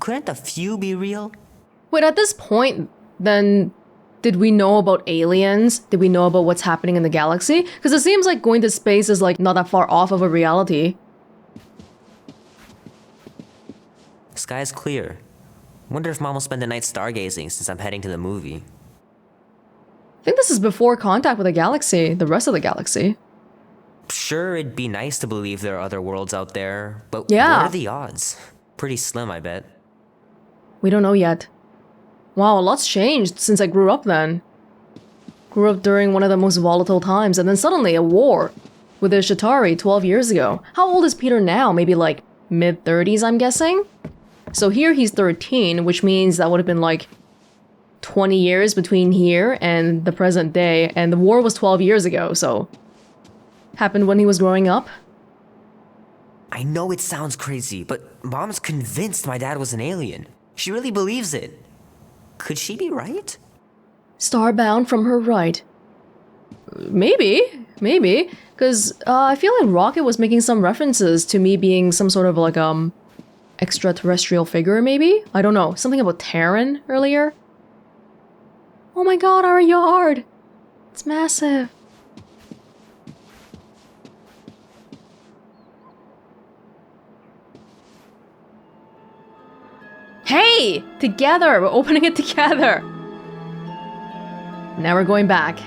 [SPEAKER 11] Couldn't a few be real?
[SPEAKER 1] Wait, at this point, then, did we know about aliens? Did we know about what's happening in the galaxy? Because it seems like going to space is like not that far off of a reality.
[SPEAKER 11] Sky's clear. Wonder if Mom will spend the night stargazing since I'm heading to the movie.
[SPEAKER 1] I think this is before contact with the galaxy, the rest of the galaxy.
[SPEAKER 11] Sure, it'd be nice to believe there are other worlds out there, but
[SPEAKER 1] yeah.
[SPEAKER 11] What are the odds? Pretty slim, I bet.
[SPEAKER 1] We don't know yet. Wow, a lot's changed since I grew up then. Grew up during one of the most volatile times, and then suddenly a war with the Shatari 12 years ago. How old is Peter now? Maybe like mid-30s, I'm guessing? So here he's 13, which means that would have been like 20 years between here and the present day, and the war was 12 years ago, so... happened when he was growing up?
[SPEAKER 11] I know it sounds crazy, but Mom's convinced my dad was an alien. She really believes it. Could she be right?
[SPEAKER 1] Starbound from her right. Maybe. Because I feel like Rocket was making some references to me being some sort of like, extraterrestrial figure, maybe? I don't know. Something about Terran earlier? Oh my god, our yard! It's massive. Hey! Together! We're opening it together! Now we're going back.